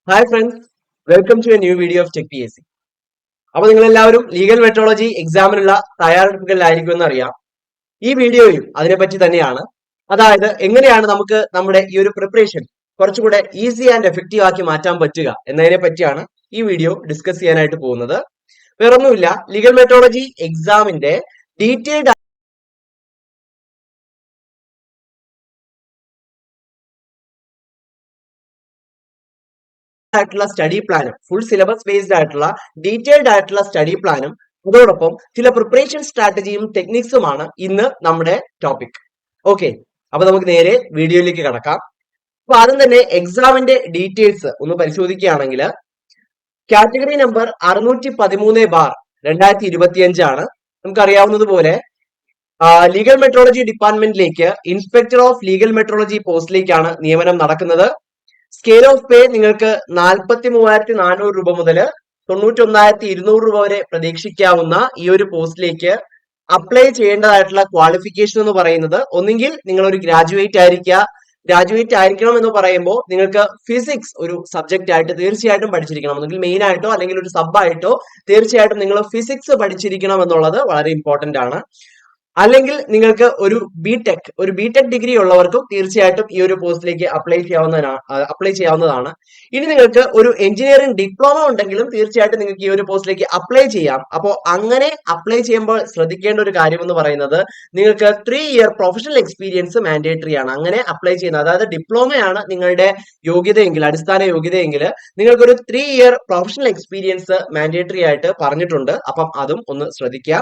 Hi friends, welcome to a new video of Tech PSC. അപ്പൊ നിങ്ങൾ എല്ലാവരും legal metrology എക്സാമിനുള്ള തയ്യാറെടുപ്പുകളിലായിരിക്കുമെന്ന് അറിയാം. ഈ വീഡിയോയും അതിനെപ്പറ്റി തന്നെയാണ്. അതായത് എങ്ങനെയാണ് നമുക്ക് നമ്മുടെ ഈ ഒരു പ്രിപ്പറേഷൻ കുറച്ചുകൂടെ ഈസി ആൻഡ് എഫക്റ്റീവ് ആക്കി മാറ്റാൻ പറ്റുക എന്നതിനെ പറ്റിയാണ് ഈ വീഡിയോ ഡിസ്കസ് ചെയ്യാനായിട്ട് പോകുന്നത്. വേറൊന്നുമില്ല, ലീഗൽ മെട്രോളജി എക്സാമിന്റെ ഡീറ്റെയിൽഡ് ആയിട്ടുള്ള സ്റ്റഡി പ്ലാനും ഫുൾ സിലബസ് ബേസ്ഡ് ആയിട്ടുള്ള ഡീറ്റെയിൽഡ് ആയിട്ടുള്ള സ്റ്റഡി പ്ലാനും അതോടൊപ്പം ചില പ്രിപ്പറേഷൻ സ്ട്രാറ്റജിയും ടെക്നിക്സുമാണ് ഇന്ന് നമ്മുടെ ടോപ്പിക്. ഓക്കെ, അപ്പൊ നമുക്ക് നേരെ വീഡിയോയിലേക്ക് കടക്കാം. അപ്പൊ ആദ്യം തന്നെ എക്സാമിന്റെ ഡീറ്റെയിൽസ് ഒന്ന് പരിശോധിക്കുകയാണെങ്കിൽ കാറ്റഗറി നമ്പർ 613/2025 ആണ്. നമുക്കറിയാവുന്നതുപോലെ ലീഗൽ മെട്രോളജി ഡിപ്പാർട്ട്മെന്റിലേക്ക് ഇൻസ്പെക്ടർ ഓഫ് ലീഗൽ മെട്രോളജി പോസ്റ്റിലേക്കാണ് നിയമനം നടക്കുന്നത്. സ്കെയിൽ ഓഫ് പേ നിങ്ങൾക്ക് 43,400 രൂപ മുതൽ 91,200 രൂപ വരെ പ്രതീക്ഷിക്കാവുന്ന ഈ ഒരു പോസ്റ്റിലേക്ക് അപ്ലൈ ചെയ്യേണ്ടതായിട്ടുള്ള ക്വാളിഫിക്കേഷൻ എന്ന് പറയുന്നത് ഒന്നുകിൽ നിങ്ങൾ ഒരു ഗ്രാജുവേറ്റ് ആയിരിക്കണം എന്ന് പറയുമ്പോൾ നിങ്ങൾക്ക് ഫിസിക്സ് ഒരു സബ്ജക്റ്റ് ആയിട്ട് തീർച്ചയായിട്ടും പഠിച്ചിരിക്കണം. ഒന്നുകിൽ മെയിൻ ആയിട്ടോ അല്ലെങ്കിൽ ഒരു സബ് ആയിട്ടോ തീർച്ചയായിട്ടും നിങ്ങൾ ഫിസിക്സ് പഠിച്ചിരിക്കണം എന്നുള്ളത് വളരെ ഇമ്പോർട്ടന്റ് ആണ്. അല്ലെങ്കിൽ നിങ്ങൾക്ക് ഒരു ബിടെക് ഡിഗ്രി ഉള്ളവർക്കും തീർച്ചയായിട്ടും ഈ ഒരു പോസ്റ്റിലേക്ക് അപ്ലൈ ചെയ്യാവുന്നതാണ്. ഇനി നിങ്ങൾക്ക് ഒരു എഞ്ചിനീയറിംഗ് ഡിപ്ലോമ ഉണ്ടെങ്കിലും തീർച്ചയായിട്ടും നിങ്ങൾക്ക് ഈ ഒരു പോസ്റ്റിലേക്ക് അപ്ലൈ ചെയ്യാം. അപ്പോൾ അങ്ങനെ അപ്ലൈ ചെയ്യുമ്പോൾ ശ്രദ്ധിക്കേണ്ട ഒരു കാര്യം എന്ന് പറയുന്നത് നിങ്ങൾക്ക് 3 ഇയർ പ്രൊഫഷണൽ എക്സ്പീരിയൻസ് മാൻഡേറ്ററി ആണ്. അങ്ങനെ അപ്ലൈ ചെയ്യുന്നത്, അതായത് ഡിപ്ലോമയാണ് നിങ്ങളുടെ യോഗ്യതയെങ്കിൽ, അടിസ്ഥാന യോഗ്യതയെങ്കിൽ നിങ്ങൾക്കൊരു 3 ഇയർ പ്രൊഫഷണൽ എക്സ്പീരിയൻസ് മാൻഡേറ്ററി ആയിട്ട് പറഞ്ഞിട്ടുണ്ട്. അപ്പം അതും ഒന്ന് ശ്രദ്ധിക്കുക.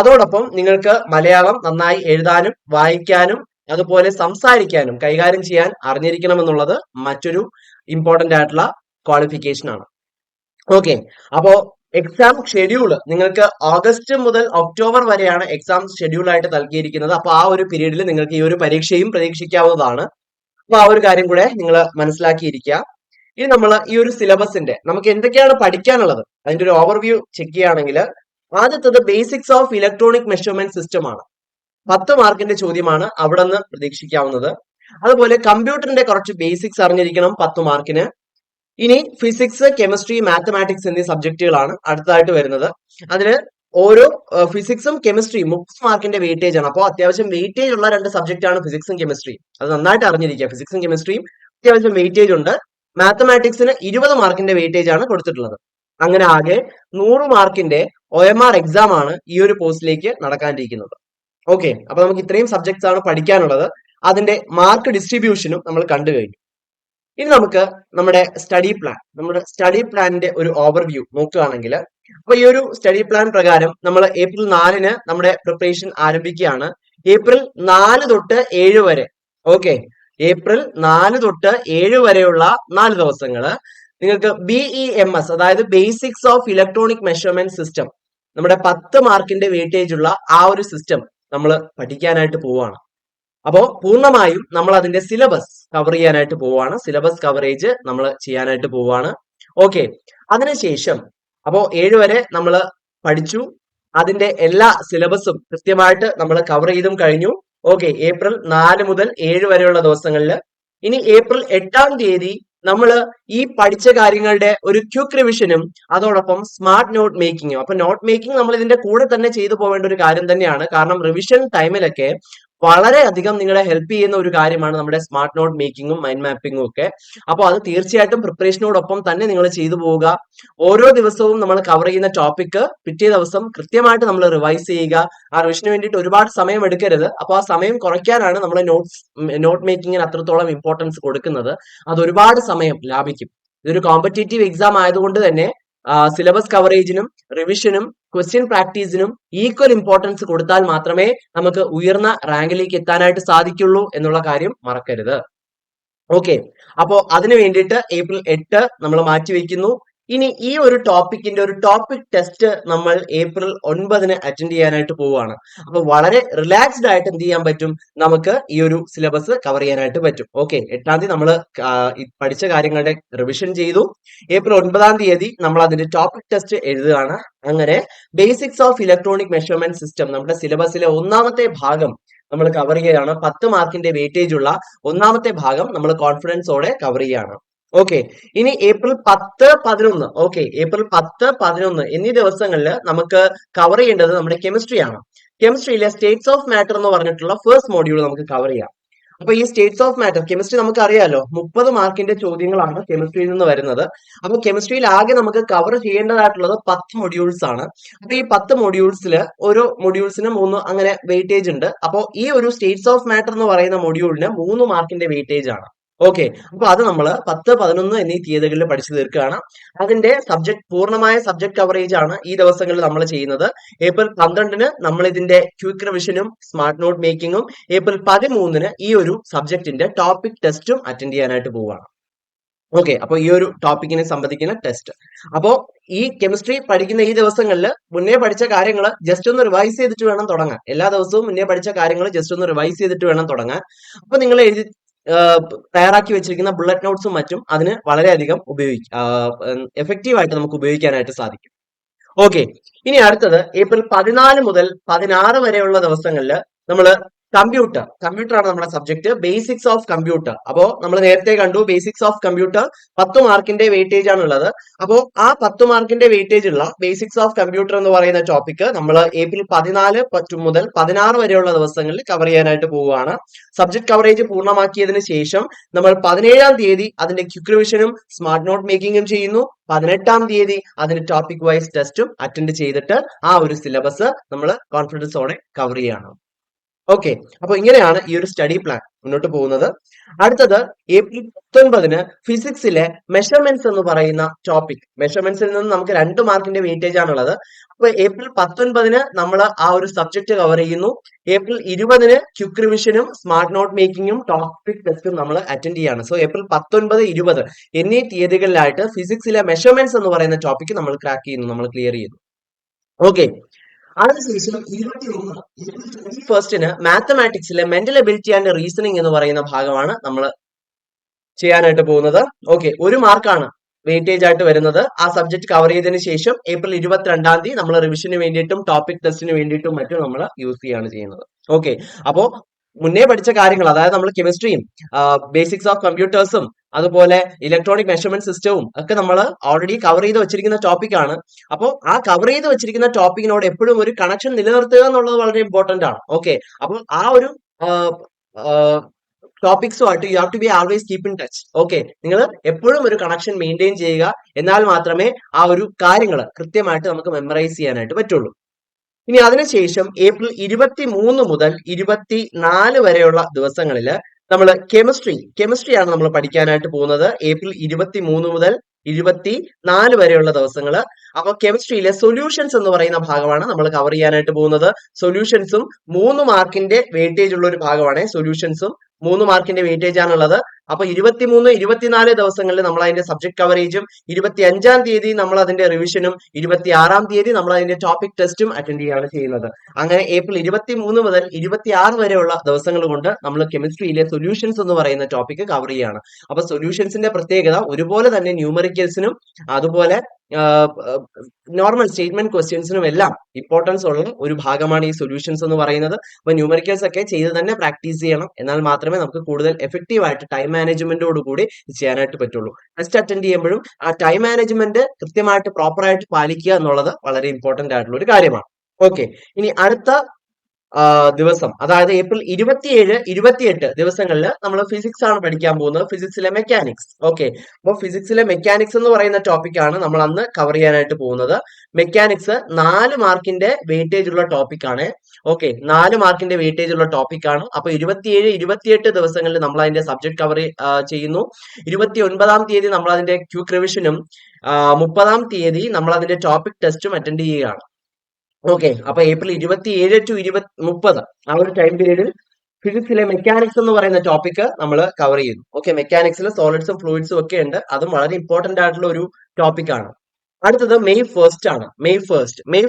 അതോടൊപ്പം നിങ്ങൾക്ക് മലയാളം നന്നായി എഴുതാനും വായിക്കാനും അതുപോലെ സംസാരിക്കാനും കൈകാര്യം ചെയ്യാൻ അറിഞ്ഞിരിക്കണം എന്നുള്ളത് മറ്റൊരു ഇമ്പോർട്ടന്റ് ആയിട്ടുള്ള ക്വാളിഫിക്കേഷൻ ആണ്. ഓക്കെ, അപ്പോ എക്സാം ഷെഡ്യൂൾ നിങ്ങൾക്ക് ഓഗസ്റ്റ് മുതൽ ഒക്ടോബർ വരെയാണ് എക്സാം ഷെഡ്യൂൾ ആയിട്ട് നൽകിയിരിക്കുന്നത്. അപ്പൊ ആ ഒരു പീരീഡിൽ നിങ്ങൾക്ക് ഈ ഒരു പരീക്ഷയും പ്രതീക്ഷിക്കാവുന്നതാണ്. അപ്പൊ ആ ഒരു കാര്യം കൂടെ നിങ്ങൾ മനസ്സിലാക്കിയിരിക്കുക. ഇനി നമ്മൾ ഈ ഒരു സിലബസിന്റെ നമുക്ക് എന്തൊക്കെയാണ് പഠിക്കാനുള്ളത് അതിന്റെ ഒരു ഓവർവ്യൂ ചെക്ക് ചെയ്യുകയാണെങ്കിൽ ആദ്യത്തത് basics of electronic measurement system ആണ്. 10 മാർക്കിന്റെ ചോദ്യമാണ് അവിടെ നിന്ന് പ്രതീക്ഷിക്കാവുന്നത്. അതുപോലെ കമ്പ്യൂട്ടറിന്റെ കുറച്ച് ബേസിക്സ് അറിഞ്ഞിരിക്കണം 10 മാർക്കിന്. ഇനി ഫിസിക്സ്, കെമിസ്ട്രി, മാത്തമാറ്റിക്സ് എന്നീ സബ്ജക്റ്റുകളാണ് അടുത്തതായിട്ട് വരുന്നത്. അതിന് ഓരോ ഫിസിക്സും കെമിസ്ട്രിയും 30 മാർക്കിന്റെ വെയിറ്റേജ് ആണ്. അപ്പോൾ അത്യാവശ്യം വെയിറ്റേജ് ഉള്ള 2 സബ്ജക്റ്റ് ആണ് ഫിസിക്സും കെമിസ്ട്രിയും. അത് നന്നായിട്ട് അറിഞ്ഞിരിക്കുക. ഫിസിക്സും കെമിസ്ട്രിയും അത്യാവശ്യം വെയിറ്റേജ് ഉണ്ട്. മാത്തമാറ്റിക്സിന് 20 മാർക്കിന്റെ വെയിറ്റേജ് ആണ് കൊടുത്തിട്ടുള്ളത്. അങ്ങനെ ആകെ 100 മാർക്കിന്റെ OMR എക്സാം ആണ് ഈ ഒരു പോസ്റ്റിലേക്ക് നടക്കാനിരിക്കുന്നത്. ഓക്കെ, അപ്പൊ നമുക്ക് ഇത്രയും സബ്ജക്ട്സ് ആണ് പഠിക്കാനുള്ളത്. അതിന്റെ മാർക്ക് ഡിസ്ട്രിബ്യൂഷനും നമ്മൾ കണ്ടു കഴിഞ്ഞു. ഇനി നമുക്ക് നമ്മുടെ സ്റ്റഡി പ്ലാനിന്റെ ഒരു ഓവർവ്യൂ നോക്കുകയാണെങ്കിൽ, അപ്പൊ ഈ ഒരു സ്റ്റഡി പ്ലാൻ പ്രകാരം നമ്മൾ ഏപ്രിൽ 4-ന് നമ്മുടെ പ്രിപ്പറേഷൻ ആരംഭിക്കുകയാണ്. ഏപ്രിൽ 4 തൊട്ട് 7 വരെ, ഓക്കെ, ഏപ്രിൽ 4 തൊട്ട് 7 വരെയുള്ള 4 ദിവസങ്ങള് നിങ്ങൾക്ക് BEMS, അതായത് basics of electronic measurement system, നമ്മുടെ 10 മാർക്കിന്റെ വെയിറ്റേജ് ഉള്ള ആ ഒരു സിസ്റ്റം നമ്മൾ പഠിക്കാനായിട്ട് പോവുകയാണ്. അപ്പോൾ പൂർണ്ണമായും നമ്മൾ അതിന്റെ സിലബസ് കവർ ചെയ്യാനായിട്ട് പോവുകയാണ്. സിലബസ് കവറേജ് നമ്മൾ ചെയ്യാനായിട്ട് പോവുകയാണ്. ഓക്കെ, അതിനുശേഷം അപ്പോൾ 7 വരെ നമ്മൾ പഠിച്ചു. അതിന്റെ എല്ലാ സിലബസും കൃത്യമായിട്ട് നമ്മൾ കവർ ചെയ്തും കഴിഞ്ഞു. ഓക്കെ, ഏപ്രിൽ 4 മുതൽ 7 വരെയുള്ള ദിവസങ്ങളിൽ. ഇനി ഏപ്രിൽ 8-ാം തീയതി നമ്മൾ ഈ പഠിച്ച കാര്യങ്ങളുടെ ഒരു ക്വിക്ക് റിവിഷനും അതോടൊപ്പം സ്മാർട്ട് നോട്ട് മേക്കിങ്ങും. അപ്പൊ നോട്ട് മേക്കിംഗ് നമ്മൾ ഇതിന്റെ കൂടെ തന്നെ ചെയ്തു പോവേണ്ട ഒരു കാര്യം തന്നെയാണ്. കാരണം റിവിഷൻ ടൈമിലൊക്കെ വളരെയധികം നിങ്ങളെ ഹെൽപ്പ് ചെയ്യുന്ന ഒരു കാര്യമാണ് നമ്മുടെ സ്മാർട്ട് നോട്ട് മേക്കിങ്ങും മൈൻഡ് മാപ്പിങ്ങും ഒക്കെ. അപ്പോൾ അത് തീർച്ചയായിട്ടും പ്രിപ്പറേഷനോടൊപ്പം തന്നെ നിങ്ങൾ ചെയ്തു പോവുക. ഓരോ ദിവസവും നമ്മൾ കവർ ചെയ്യുന്ന ടോപ്പിക് പിറ്റേ ദിവസം കൃത്യമായിട്ട് നമ്മൾ റിവൈസ് ചെയ്യുക. ആ റിവിഷന് വേണ്ടിയിട്ട് ഒരുപാട് സമയം എടുക്കരുത്. അപ്പോൾ ആ സമയം കുറയ്ക്കാനാണ് നമ്മൾ നോട്ട് മേക്കിങ്ങിന് അത്രത്തോളം ഇമ്പോർട്ടൻസ് കൊടുക്കുന്നത്. അത് ഒരുപാട് സമയം ലാഭിക്കും. ഇതൊരു കോമ്പറ്റേറ്റീവ് എക്സാം ആയതുകൊണ്ട് തന്നെ സിലബസ് കവറേജിനും റിവിഷനും ക്വസ്റ്റ്യൻ പ്രാക്ടീസിനും ഈക്വൽ ഇമ്പോർട്ടൻസ് കൊടുത്താൽ മാത്രമേ നമുക്ക് ഉയർന്ന റാങ്കിലേക്ക് എത്താനായിട്ട് സാധിക്കുള്ളൂ എന്നുള്ള കാര്യം മറക്കരുത്. ഓക്കെ, അപ്പോ അതിനു വേണ്ടിയിട്ട് ഏപ്രിൽ 8 നമ്മൾ മാറ്റിവെക്കുന്നു. ഇനി ഈ ഒരു ടോപ്പിക്കിന്റെ ഒരു ടോപ്പിക് ടെസ്റ്റ് നമ്മൾ ഏപ്രിൽ 9-ന് അറ്റൻഡ് ചെയ്യാനായിട്ട് പോവുകയാണ്. അപ്പൊ വളരെ റിലാക്സ്ഡ് ആയിട്ട് എന്ത് ചെയ്യാൻ പറ്റും, നമുക്ക് ഈ ഒരു സിലബസ് കവർ ചെയ്യാനായിട്ട് പറ്റും. ഓക്കെ, 8-ാം തീയതി നമ്മൾ പഠിച്ച കാര്യങ്ങളുടെ റിവിഷൻ ചെയ്തു. ഏപ്രിൽ 9-ാം തീയതി നമ്മൾ അതിന്റെ ടോപ്പിക് ടെസ്റ്റ് എഴുതുകയാണ്. അങ്ങനെ basics of electronic measurement system നമ്മുടെ സിലബസിലെ 1-ാമത്തെ ഭാഗം നമ്മൾ കവർ ചെയ്യുകയാണ്. 10 മാർക്കിന്റെ വെയിറ്റേജ് ഉള്ള 1-ാമത്തെ ഭാഗം നമ്മൾ കോൺഫിഡൻസോടെ കവർ ചെയ്യുകയാണ്. ഓക്കെ. ഇനി ഏപ്രിൽ 10, 11. ഓക്കെ, ഏപ്രിൽ 10, 11 എന്നീ ദിവസങ്ങളിൽ നമുക്ക് കവർ ചെയ്യേണ്ടത് നമ്മുടെ കെമിസ്ട്രി ആണ്. കെമിസ്ട്രിയിലെ സ്റ്റേറ്റ്സ് ഓഫ് മാറ്റർ എന്ന് പറഞ്ഞിട്ടുള്ള ഫസ്റ്റ് മോഡ്യൂൾ നമുക്ക് കവർ ചെയ്യാം. അപ്പൊ ഈ സ്റ്റേറ്റ്സ് ഓഫ് മാറ്റർ കെമിസ്ട്രി നമുക്ക് അറിയാലോ, 30 മാർക്കിന്റെ ചോദ്യങ്ങളാണ് കെമിസ്ട്രിയിൽ നിന്ന് വരുന്നത്. അപ്പൊ കെമിസ്ട്രിയിൽ ആകെ നമുക്ക് കവർ ചെയ്യേണ്ടതായിട്ടുള്ളത് 10 മൊഡ്യൂൾസ് ആണ്. അപ്പൊ ഈ 10 മൊഡ്യൂൾസിൽ ഓരോ മൊഡ്യൂൾസിന് 3 അങ്ങനെ വെയിറ്റേജ് ഉണ്ട്. അപ്പോൾ ഈ ഒരു സ്റ്റേറ്റ്സ് ഓഫ് മാറ്റർ എന്ന് പറയുന്ന മൊഡ്യൂളിന് 3 മാർക്കിന്റെ വെയിറ്റേജ് ആണ്. ഓക്കെ, അപ്പൊ അത് നമ്മൾ 10, 11 എന്നീ തീയതികളിൽ പഠിച്ചു തീർക്കുകയാണ്. അതിന്റെ പൂർണ്ണമായ സബ്ജക്ട് കവറേജ് ആണ് ഈ ദിവസങ്ങളിൽ നമ്മൾ ചെയ്യുന്നത്. ഏപ്രിൽ 12-ന് നമ്മൾ ഇതിന്റെ ക്വിക്ക് റിവിഷനും സ്മാർട്ട് നോട്ട് മേക്കിങ്ങും, ഏപ്രിൽ 13-ന് ഈ ഒരു സബ്ജക്റ്റിന്റെ ടോപ്പിക് ടെസ്റ്റും അറ്റൻഡ് ചെയ്യാനായിട്ട് പോവുകയാണ്. ഓക്കെ, അപ്പൊ ഈ ഒരു ടോപ്പിക്കിനെ സംബന്ധിക്കുന്ന ടെസ്റ്റ്. അപ്പോ ഈ കെമിസ്ട്രി പഠിക്കുന്ന ഈ ദിവസങ്ങളിൽ മുന്നേ പഠിച്ച കാര്യങ്ങൾ ജസ്റ്റ് ഒന്ന് റിവൈസ് ചെയ്തിട്ട് വേണം തുടങ്ങാൻ. എല്ലാ ദിവസവും മുന്നേ പഠിച്ച കാര്യങ്ങൾ ജസ്റ്റ് ഒന്ന് റിവൈസ് ചെയ്തിട്ട് വേണം തുടങ്ങാൻ. അപ്പൊ നിങ്ങൾ തയ്യാറാക്കി വെച്ചിരിക്കുന്ന ബുള്ളറ്റ് നോട്ട്സും മറ്റും അതിന് വളരെയധികം എഫക്റ്റീവ് ആയിട്ട് നമുക്ക് ഉപയോഗിക്കാനായിട്ട് സാധിക്കും. ഓക്കെ, ഇനി അടുത്തത് ഏപ്രിൽ 14 മുതൽ 16 വരെയുള്ള ദിവസങ്ങളിൽ നമ്മൾ കമ്പ്യൂട്ടർ ആണ് നമ്മുടെ സബ്ജക്ട്. Basics of computer. അപ്പോ നമ്മൾ നേരത്തെ കണ്ടു ബേസിക്സ് ഓഫ് കമ്പ്യൂട്ടർ 10 മാർക്കിന്റെ വെയിറ്റേജ് ആണ് ഉള്ളത്. അപ്പോ ആ 10 മാർക്കിന്റെ വെയിറ്റേജ് ഉള്ള ബേസിക്സ് ഓഫ് കമ്പ്യൂട്ടർ എന്ന് പറയുന്ന ടോപ്പിക് നമ്മൾ ഏപ്രിൽ 14 മുതൽ 16 വരെയുള്ള ദിവസങ്ങളിൽ കവർ ചെയ്യാനായിട്ട് പോവുകയാണ്. സബ്ജക്ട് കവറേജ് പൂർണ്ണമാക്കിയതിനു ശേഷം നമ്മൾ 17-ാം തീയതി അതിന്റെ ക്വിക്ക് റിവിഷനും സ്മാർട്ട് നോട്ട് മേക്കിങ്ങും ചെയ്യുന്നു. 18-ാം തീയതി അതിന്റെ ടോപ്പിക് വൈസ് ടെസ്റ്റും അറ്റൻഡ് ചെയ്തിട്ട് ആ ഒരു സിലബസ് നമ്മൾ കോൺഫിഡൻസോടെ കവർ ചെയ്യണം. ഓക്കെ, അപ്പൊ ഇങ്ങനെയാണ് ഈ ഒരു സ്റ്റഡി പ്ലാൻ മുന്നോട്ട് പോകുന്നത്. അടുത്തത് ഏപ്രിൽ 19-ന് ഫിസിക്സിലെ മെഷർമെന്റ്സ് എന്ന് പറയുന്ന ടോപ്പിക്. മെഷർമെന്റ്സിൽ നിന്ന് നമുക്ക് 2 മാർക്കിന്റെ വെയിറ്റേജ് ആണുള്ളത്. അപ്പൊ ഏപ്രിൽ 19-ന് നമ്മൾ ആ ഒരു സബ്ജക്ട് കവർ ചെയ്യുന്നു. ഏപ്രിൽ 20-ന് ക്വിക്ക് റിവിഷനും സ്മാർട്ട് നോട്ട് മേക്കിങ്ങും ടോപ്പിക് ടെസ്റ്റും നമ്മൾ അറ്റൻഡ് ചെയ്യാണ്. സോ ഏപ്രിൽ 19, 20 എന്നീ തീയതികളിലായിട്ട് ഫിസിക്സിലെ മെഷർമെന്റ്സ് എന്ന് പറയുന്ന ടോപ്പിക് നമ്മൾ ക്രാക്ക് ചെയ്യുന്നു, നമ്മൾ ക്ലിയർ ചെയ്യുന്നു. ഓക്കെ, അതിനുശേഷം 21 മാത്തമാറ്റിക്സിലെ മെന്റൽ എബിലിറ്റി ആൻഡ് റീസണിങ് എന്ന് പറയുന്ന ഭാഗമാണ് നമ്മൾ ചെയ്യാനായിട്ട് പോകുന്നത്. ഓക്കെ, 1 മാർക്കാണ് വെയിറ്റേജ് ആയിട്ട് വരുന്നത്. ആ സബ്ജക്ട് കവർ ചെയ്തതിനു ശേഷം ഏപ്രിൽ 22-ാം തീയതി നമ്മൾ റിവിഷന് വേണ്ടിയിട്ടും ടോപ്പിക് ടെസ്റ്റിന് വേണ്ടിയിട്ടും മറ്റും നമ്മൾ യൂസ് ചെയ്യാണ് ചെയ്യുന്നത്. ഓക്കെ, അപ്പോ മുന്നേ പഠിച്ച കാര്യങ്ങൾ, അതായത് നമ്മൾ കെമിസ്ട്രിയും ബേസിക്സ് ഓഫ് കമ്പ്യൂട്ടേഴ്സും അതുപോലെ ഇലക്ട്രോണിക് മെഷർമെന്റ് സിസ്റ്റവും ഒക്കെ നമ്മൾ ഓൾറെഡി കവർ ചെയ്ത് വെച്ചിരിക്കുന്ന ടോപ്പിക് ആണ്. അപ്പോൾ ആ കവർ ചെയ്ത് വെച്ചിരിക്കുന്ന ടോപ്പിക്കിനോട് എപ്പോഴും ഒരു കണക്ഷൻ നിലനിർത്തുക എന്നുള്ളത് വളരെ ഇമ്പോർട്ടന്റ് ആണ്. ഓക്കെ, അപ്പോൾ ആ ഒരു ടോപ്പിക്സുമായിട്ട് you have to be always keep in touch. Okay, നിങ്ങൾ എപ്പോഴും ഒരു കണക്ഷൻ മെയിൻറ്റെയിൻ ചെയ്യുക. എന്നാൽ മാത്രമേ ആ ഒരു കാര്യങ്ങൾ കൃത്യമായിട്ട് നമുക്ക് മെമ്മറൈസ് ചെയ്യാനായിട്ട് പറ്റുള്ളൂ. ഇനി അതിനുശേഷം ഏപ്രിൽ 23 മുതൽ 24 വരെയുള്ള ദിവസങ്ങളിൽ നമ്മൾ കെമിസ്ട്രിയാണ് നമ്മൾ പഠിക്കാനായിട്ട് പോകുന്നത്. ഏപ്രിൽ 23 മുതൽ 24 വരെയുള്ള ദിവസങ്ങൾ. അപ്പൊ കെമിസ്ട്രിയിലെ സൊല്യൂഷൻസ് എന്ന് പറയുന്ന ഭാഗമാണ് നമ്മൾ കവർ ചെയ്യാനായിട്ട് പോകുന്നത്. സൊല്യൂഷൻസും 3 മാർക്കിന്റെ വെയിറ്റേജ് ഉള്ള ഒരു ഭാഗമാണ്. സൊല്യൂഷൻസും 3 മാർക്കിന്റെ വെയിറ്റേജ് ആണുള്ളത്. അപ്പൊ 23, 24 ദിവസങ്ങളിൽ നമ്മൾ അതിന്റെ സബ്ജക്ട് കവറേജും 25-ാം തീയതി നമ്മൾ അതിന്റെ റിവിഷനും 26-ാം തീയതി നമ്മൾ അതിന്റെ ടോപ്പിക് ടെസ്റ്റും അറ്റൻഡ് ചെയ്യുകയാണ് ചെയ്യുന്നത്. അങ്ങനെ ഏപ്രിൽ 23 മുതൽ 26 വരെയുള്ള ദിവസങ്ങൾ കൊണ്ട് നമ്മൾ കെമിസ്ട്രിയിലെ സൊല്യൂഷൻസ് എന്ന് പറയുന്ന ടോപ്പിക് കവർ ചെയ്യുകയാണ്. അപ്പൊ സൊല്യൂഷൻസിന്റെ പ്രത്യേകത ഒരുപോലെ തന്നെ ന്യൂമറിക്കൽസിനും അതുപോലെ നോർമൽ സ്റ്റേറ്റ്മെന്റ് ക്വസ്റ്റ്യൻസിനും എല്ലാം ഇമ്പോർട്ടൻസ് ഉള്ള ഒരു ഭാഗമാണ് ഈ സൊല്യൂഷൻസ് എന്ന് പറയുന്നത്. അപ്പൊ ന്യൂമറിക്കൽസ് ഒക്കെ ചെയ്ത് തന്നെ പ്രാക്ടീസ് ചെയ്യണം. എന്നാൽ മാത്രമേ നമുക്ക് കൂടുതൽ എഫക്റ്റീവ് ആയിട്ട് ടൈം മാനേജ്മെന്റോട് കൂടി ചെയ്യാനായിട്ട് പറ്റുള്ളൂ. ടെസ്റ്റ് അറ്റൻഡ് ചെയ്യുമ്പോഴും ആ ടൈം മാനേജ്മെന്റ് കൃത്യമായിട്ട് പ്രോപ്പർ ആയിട്ട് പാലിക്കുക എന്നുള്ളത് വളരെ ഇമ്പോർട്ടന്റ് ആയിട്ടുള്ള ഒരു കാര്യമാണ്. ഓക്കെ, ഇനി അടുത്ത ദിവസം, അതായത് ഏപ്രിൽ 27, 28 ദിവസങ്ങളിൽ നമ്മൾ ഫിസിക്സ് ആണ് പഠിക്കാൻ പോകുന്നത്. ഫിസിക്സിലെ മെക്കാനിക്സ്. ഓക്കെ, അപ്പോൾ ഫിസിക്സിലെ മെക്കാനിക്സ് എന്ന് പറയുന്ന ടോപ്പിക് ആണ് നമ്മൾ അന്ന് കവർ ചെയ്യാനായിട്ട് പോകുന്നത്. മെക്കാനിക്സ് 4 മാർക്കിന്റെ വെയിറ്റേജ് ഉള്ള ടോപ്പിക് ആണ്. ഓക്കെ, 4 മാർക്കിന്റെ വെയിറ്റേജ് ഉള്ള ടോപ്പിക് ആണ്. അപ്പൊ 27, 28 ദിവസങ്ങളിൽ നമ്മൾ അതിന്റെ സബ്ജക്ട് കവർ ചെയ്യുന്നു. 29-ാം തീയതി നമ്മൾ അതിന്റെ ക്വിക്ക് റിവിഷനും 30-ാം തീയതി നമ്മൾ അതിന്റെ ടോപ്പിക് ടെസ്റ്റും അറ്റൻഡ് ചെയ്യുകയാണ്. ഓക്കെ, അപ്പൊ ഏപ്രിൽ 27 to 30 ആ ഒരു ടൈം പീരീഡിൽ ഫിസിക്സിലെ മെക്കാനിക്സ് എന്ന് പറയുന്ന ടോപ്പിക് നമ്മൾ കവർ ചെയ്യുന്നു. ഓക്കെ, മെക്കാനിക്സിൽ സോളിഡ്സും ഫ്ലൂയിഡ്സും ഒക്കെ ഉണ്ട്. അതും വളരെ ഇമ്പോർട്ടന്റ് ആയിട്ടുള്ള ഒരു ടോപ്പിക് ആണ്. അടുത്തത് മെയ് 1 ആണ്. മെയ്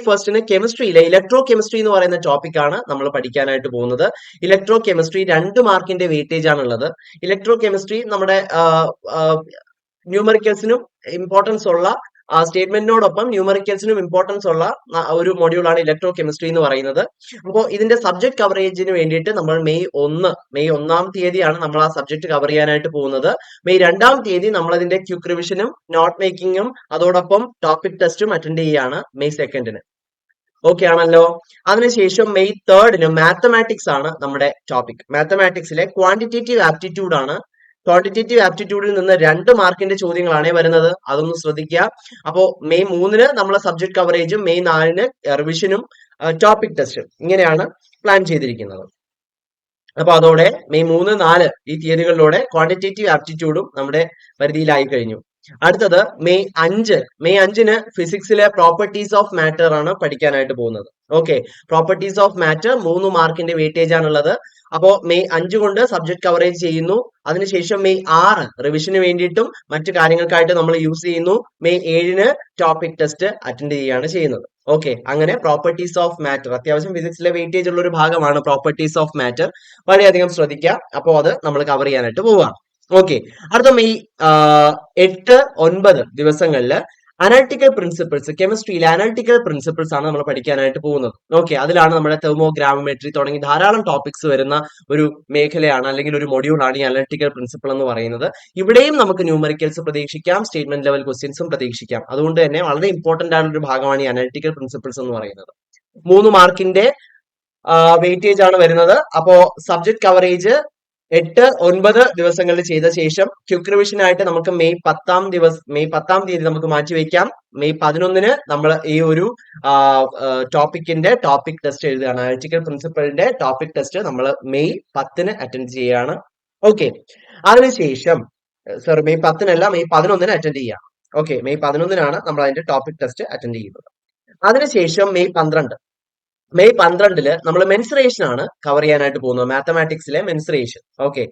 1 കെമിസ്ട്രിയിലെ ഇലക്ട്രോ കെമിസ്ട്രി എന്ന് പറയുന്ന ടോപ്പിക് ആണ് നമ്മൾ പഠിക്കാനായിട്ട് പോകുന്നത്. ഇലക്ട്രോ കെമിസ്ട്രി 2 മാർക്കിന്റെ വെയിറ്റേജ് ആണുള്ളത്. ഇലക്ട്രോ കെമിസ്ട്രി നമ്മുടെ ന്യൂമറിക്കൽസിനും ഇമ്പോർട്ടൻസ് ഉള്ള സ്റ്റേറ്റ്മെന്റിനോടൊപ്പം ന്യൂമറിക്കൽസിനും ഇമ്പോർട്ടൻസ് ഉള്ള ഒരു മൊഡ്യൂളാണ് ഇലക്ട്രോ കെമിസ്ട്രി എന്ന് പറയുന്നത്. അപ്പോൾ ഇതിന്റെ സബ്ജക്ട് കവറേജിന് വേണ്ടിയിട്ട് നമ്മൾ മെയ് 1 തീയതിയാണ് നമ്മൾ ആ സബ്ജക്ട് കവർ ചെയ്യാനായിട്ട് പോകുന്നത്. മെയ് 2 തീയതി നമ്മൾ അതിന്റെ ക്വിക്ക് റിവിഷനും നോട്ട് മേക്കിങ്ങും അതോടൊപ്പം ടോപ്പിക് ടെസ്റ്റും അറ്റൻഡ് ചെയ്യുകയാണ് മെയ് 2. ഓക്കെ ആണല്ലോ. അതിനുശേഷം മെയ് 3 മാത്തമാറ്റിക്സ് ആണ് നമ്മുടെ ടോപ്പിക്. മാത്തമാറ്റിക്സിലെ ക്വാണ്ടിറ്റേറ്റീവ് ആപ്റ്റിറ്റ്യൂഡ് ആണ്. ക്വാണ്ടിറ്റേറ്റീവ് ആപ്റ്റിറ്റ്യൂഡിൽ നിന്ന് 2 മാർക്കിന്റെ ചോദ്യങ്ങളാണ് വരുന്നത്. അതൊന്ന് ശ്രദ്ധിക്കുക. അപ്പോ മെയ് 3 നമ്മൾ സബ്ജക്ട് കവറേജും മെയ് 4 റിവിഷനും ടോപ്പിക് ടെസ്റ്റും ഇങ്ങനെയാണ് പ്ലാൻ ചെയ്തിരിക്കുന്നത്. അപ്പൊ അതോടെ മെയ് 3, 4 ഈ തീയതികളിലൂടെ ക്വാണ്ടിറ്റേറ്റീവ് ആപ്റ്റിറ്റ്യൂഡും നമ്മുടെ പരിധിയിലായി കഴിഞ്ഞു. അടുത്തത് മെയ് 5 ഫിസിക്സിലെ പ്രോപ്പർട്ടീസ് ഓഫ് മാറ്റർ ആണ് പഠിക്കാനായിട്ട് പോകുന്നത്. ഓക്കെ, പ്രോപ്പർട്ടീസ് ഓഫ് മാറ്റർ 3 മാർക്കിന്റെ വെയിറ്റേജ് ആണുള്ളത്. അപ്പോ മെയ് 5 കൊണ്ട് സബ്ജക്ട് കവറേജ് ചെയ്യുന്നു. അതിനുശേഷം മെയ് 6 റിവിഷന് വേണ്ടിയിട്ടും മറ്റു കാര്യങ്ങൾക്കായിട്ട് നമ്മൾ യൂസ് ചെയ്യുന്നു. മെയ് 7 ടോപ്പിക് ടെസ്റ്റ് അറ്റൻഡ് ചെയ്യുകയാണ് ചെയ്യുന്നത്. ഓക്കെ, അങ്ങനെ പ്രോപ്പർട്ടീസ് ഓഫ് മാറ്റർ അത്യാവശ്യം ഫിസിക്സിലെ വെയിറ്റേജ് ഉള്ള ഒരു ഭാഗമാണ് പ്രോപ്പർട്ടീസ് ഓഫ് മാറ്റർ. വളരെയധികം ശ്രദ്ധിക്കുക. അപ്പോൾ അത് നമ്മൾ കവർ ചെയ്യാനായിട്ട് പോവുകയാണ്. ഓക്കെ, അടുത്ത മെയ് 8, 9 ദിവസങ്ങളിൽ അനാലിറ്റിക്കൽ പ്രിൻസിപ്പിൾസ്, കെമിസ്ട്രിയിലെ അനാലിറ്റിക്കൽ പ്രിൻസിപ്പിൾസ് ആണ് നമ്മൾ പഠിക്കാനായിട്ട് പോകുന്നത്. ഓക്കെ, അതിലാണ് നമ്മുടെ തെർമോഗ്രാമമെട്രി തുടങ്ങി ധാരാളം ടോപ്പിക്സ് വരുന്ന ഒരു മേഖലയാണ് അല്ലെങ്കിൽ ഒരു മൊഡ്യൂളാണ് ഈ അനാലിറ്റിക്കൽ പ്രിൻസിപ്പിൾ എന്ന് പറയുന്നത്. ഇവിടെയും നമുക്ക് ന്യൂമറിക്കൽസ് പ്രതീക്ഷിക്കാം, സ്റ്റേറ്റ്മെന്റ് ലെവൽ ക്വസ്റ്റ്യൻസും പ്രതീക്ഷിക്കാം. അതുകൊണ്ട് തന്നെ വളരെ ഇമ്പോർട്ടന്റ് ആയിട്ടുള്ള ഒരു ഭാഗമാണ് ഈ അനാലിറ്റിക്കൽ പ്രിൻസിപ്പിൾസ് എന്ന് പറയുന്നത്. 3 മാർക്കിന്റെ വെയിറ്റേജ് ആണ് വരുന്നത്. അപ്പോ സബ്ജക്ട് കവറേജ് 8, 9 ദിവസങ്ങളിൽ ചെയ്ത ശേഷം ക്വിക്ക് റിവിഷനായിട്ട് നമുക്ക് മെയ് 10 തീയതി നമുക്ക് മാറ്റിവെക്കാം. മെയ് 11 നമ്മൾ ഈ ഒരു ടോപ്പിക്കിന്റെ ടോപ്പിക് ടെസ്റ്റ് എഴുതുകയാണ്. അനാലിറ്റിക്കൽ പ്രിൻസിപ്പളിന്റെ ടോപ്പിക് ടെസ്റ്റ് നമ്മൾ മെയ് 10 അറ്റൻഡ് ചെയ്യുകയാണ്. ഓക്കെ, അതിനുശേഷം മെയ് 10 മെയ് 11 അറ്റൻഡ് ചെയ്യാം. ഓക്കെ, മെയ് 11 നമ്മൾ അതിന്റെ ടോപ്പിക് ടെസ്റ്റ് അറ്റൻഡ് ചെയ്യുന്നത്. അതിനുശേഷം മെയ് 12 നമ്മൾ മെൻസുറേഷൻ ആണ് കവർ ചെയ്യാനായിട്ട് പോകുന്നത്. മാത്തമാറ്റിക്സിലെ മെൻസുറേഷൻ. ഓക്കെ,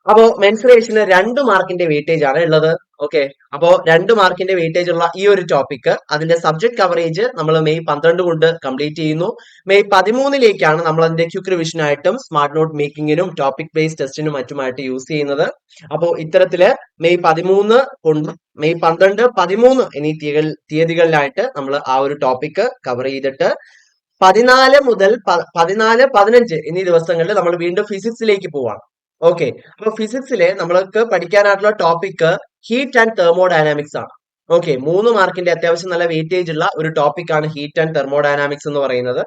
അപ്പോ മെൻസുറേഷന് 2 മാർക്കിന്റെ വെയിറ്റേജ് ആണ് ഉള്ളത്. ഓക്കെ, അപ്പോ 2 മാർക്കിന്റെ വെയിറ്റേജ് ഉള്ള ഈ ഒരു ടോപ്പിക് അതിന്റെ സബ്ജക്ട് കവറേജ് നമ്മൾ മെയ് 12 കൊണ്ട് കംപ്ലീറ്റ് ചെയ്യുന്നു. മെയ് 13 നമ്മൾ അതിന്റെ ക്വിക്ക് റിവിഷനായിട്ടും സ്മാർട്ട് നോട്ട് മേക്കിങ്ങിനും ടോപ്പിക് ബേസ്ഡ് ടെസ്റ്റിനും മറ്റുമായിട്ട് യൂസ് ചെയ്യുന്നത്. അപ്പോൾ ഇത്തരത്തില് മെയ് 13 കൊണ്ട് മെയ് 12, 13 എന്നീ തീയതികളിലായിട്ട് നമ്മൾ ആ ഒരു ടോപ്പിക് കവർ ചെയ്തിട്ട് 14 മുതൽ 14, 15 എന്നീ ദിവസങ്ങളിൽ നമ്മൾ വീണ്ടും ഫിസിക്സിലേക്ക് പോവാണ്. ഓക്കെ, അപ്പൊ ഫിസിക്സിലെ നമ്മൾക്ക് പഠിക്കാനായിട്ടുള്ള ടോപ്പിക് ഹീറ്റ് ആൻഡ് തെർമോഡൈനാമിക്സ് ആണ്. ഓക്കെ, 3 മാർക്കിന്റെ അത്യാവശ്യം നല്ല വെയിറ്റേജ് ഉള്ള ഒരു ടോപ്പിക് ആണ് ഹീറ്റ് ആൻഡ് തെർമോഡൈനാമിക്സ് എന്ന് പറയുന്നത്.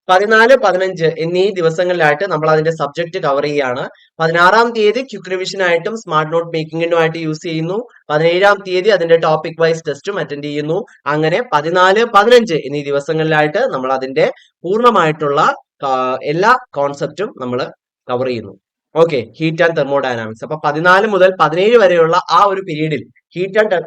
14, 15 എന്നീ ദിവസങ്ങളിലായിട്ട് നമ്മൾ അതിന്റെ സബ്ജക്ട് കവർ ചെയ്യുകയാണ്. 16 തീയതി ക്വിക്ക് റിവിഷനായിട്ടും സ്മാർട്ട് നോട്ട് മേക്കിങ്ങിനുമായിട്ട് യൂസ് ചെയ്യുന്നു. 17 തീയതി അതിന്റെ ടോപ്പിക് വൈസ് ടെസ്റ്റും അറ്റൻഡ് ചെയ്യുന്നു. അങ്ങനെ 14, 15 എന്നീ ദിവസങ്ങളിലായിട്ട് നമ്മൾ അതിന്റെ പൂർണ്ണമായിട്ടുള്ള എല്ലാ കോൺസെപ്റ്റും നമ്മൾ കവർ ചെയ്യുന്നു. Okay, heat and thermodynamics. അപ്പൊ 14 മുതൽ 17 വരെയുള്ള ആ ഒരു പീരീഡിൽ ഹീറ്റ് ആൻഡ്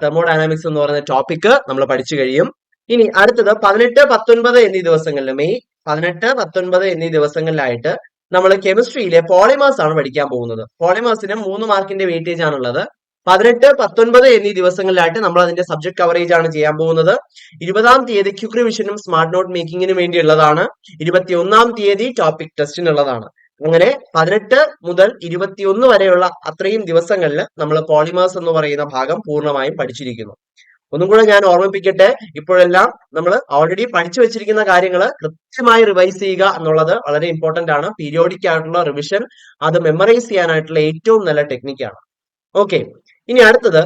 തെർമോഡൈനാമിക്സ് എന്ന് പറയുന്ന ടോപ്പിക് നമ്മൾ പഠിച്ചു കഴിയും. ഇനി അടുത്തത് 18, 19 എന്നീ ദിവസങ്ങളിൽ മെയ് 18, 19 എന്നീ ദിവസങ്ങളിലായിട്ട് നമ്മൾ കെമിസ്ട്രിയിലെ പോളിമേഴ്സ് ആണ് പഠിക്കാൻ പോകുന്നത്. പോളിമേഴ്സിന് 3 മാർക്കിന്റെ വെയിറ്റേജ് ആണുള്ളത്. 18, 19 എന്നീ ദിവസങ്ങളിലായിട്ട് നമ്മൾ അതിന്റെ സബ്ജക്ട് കവറേജ് ആണ് ചെയ്യാൻ പോകുന്നത്. 20 തീയതി ക്വിക്ക് റിവിഷനും സ്മാർട്ട് നോട്ട് മേക്കിങ്ങിനും വേണ്ടിയുള്ളതാണ്. 21 തീയതി ടോപ്പിക് ടെസ്റ്റിനുള്ളതാണ്. അങ്ങനെ 18 മുതൽ 21 വരെയുള്ള അത്രയും ദിവസങ്ങളിൽ നമ്മൾ പോളിമേഴ്സ് എന്ന് പറയുന്ന ഭാഗം പൂർണ്ണമായും പഠിച്ചിരിക്കുന്നു. ഒന്നും കൂടെ ഞാൻ ഓർമ്മിപ്പിക്കട്ടെ, ഇപ്പോഴെല്ലാം നമ്മൾ ഓൾറെഡി പഠിച്ചു വെച്ചിരിക്കുന്ന കാര്യങ്ങൾ കൃത്യമായി റിവൈസ് ചെയ്യുക എന്നുള്ളത് വളരെ ഇമ്പോർട്ടന്റ് ആണ്. പീരിയോഡിക് ആയിട്ടുള്ള റിവിഷൻ അത് മെമ്മറൈസ് ചെയ്യാനായിട്ടുള്ള ഏറ്റവും നല്ല ടെക്നിക്കാണ്. ഓക്കെ, ഇനി അടുത്തത്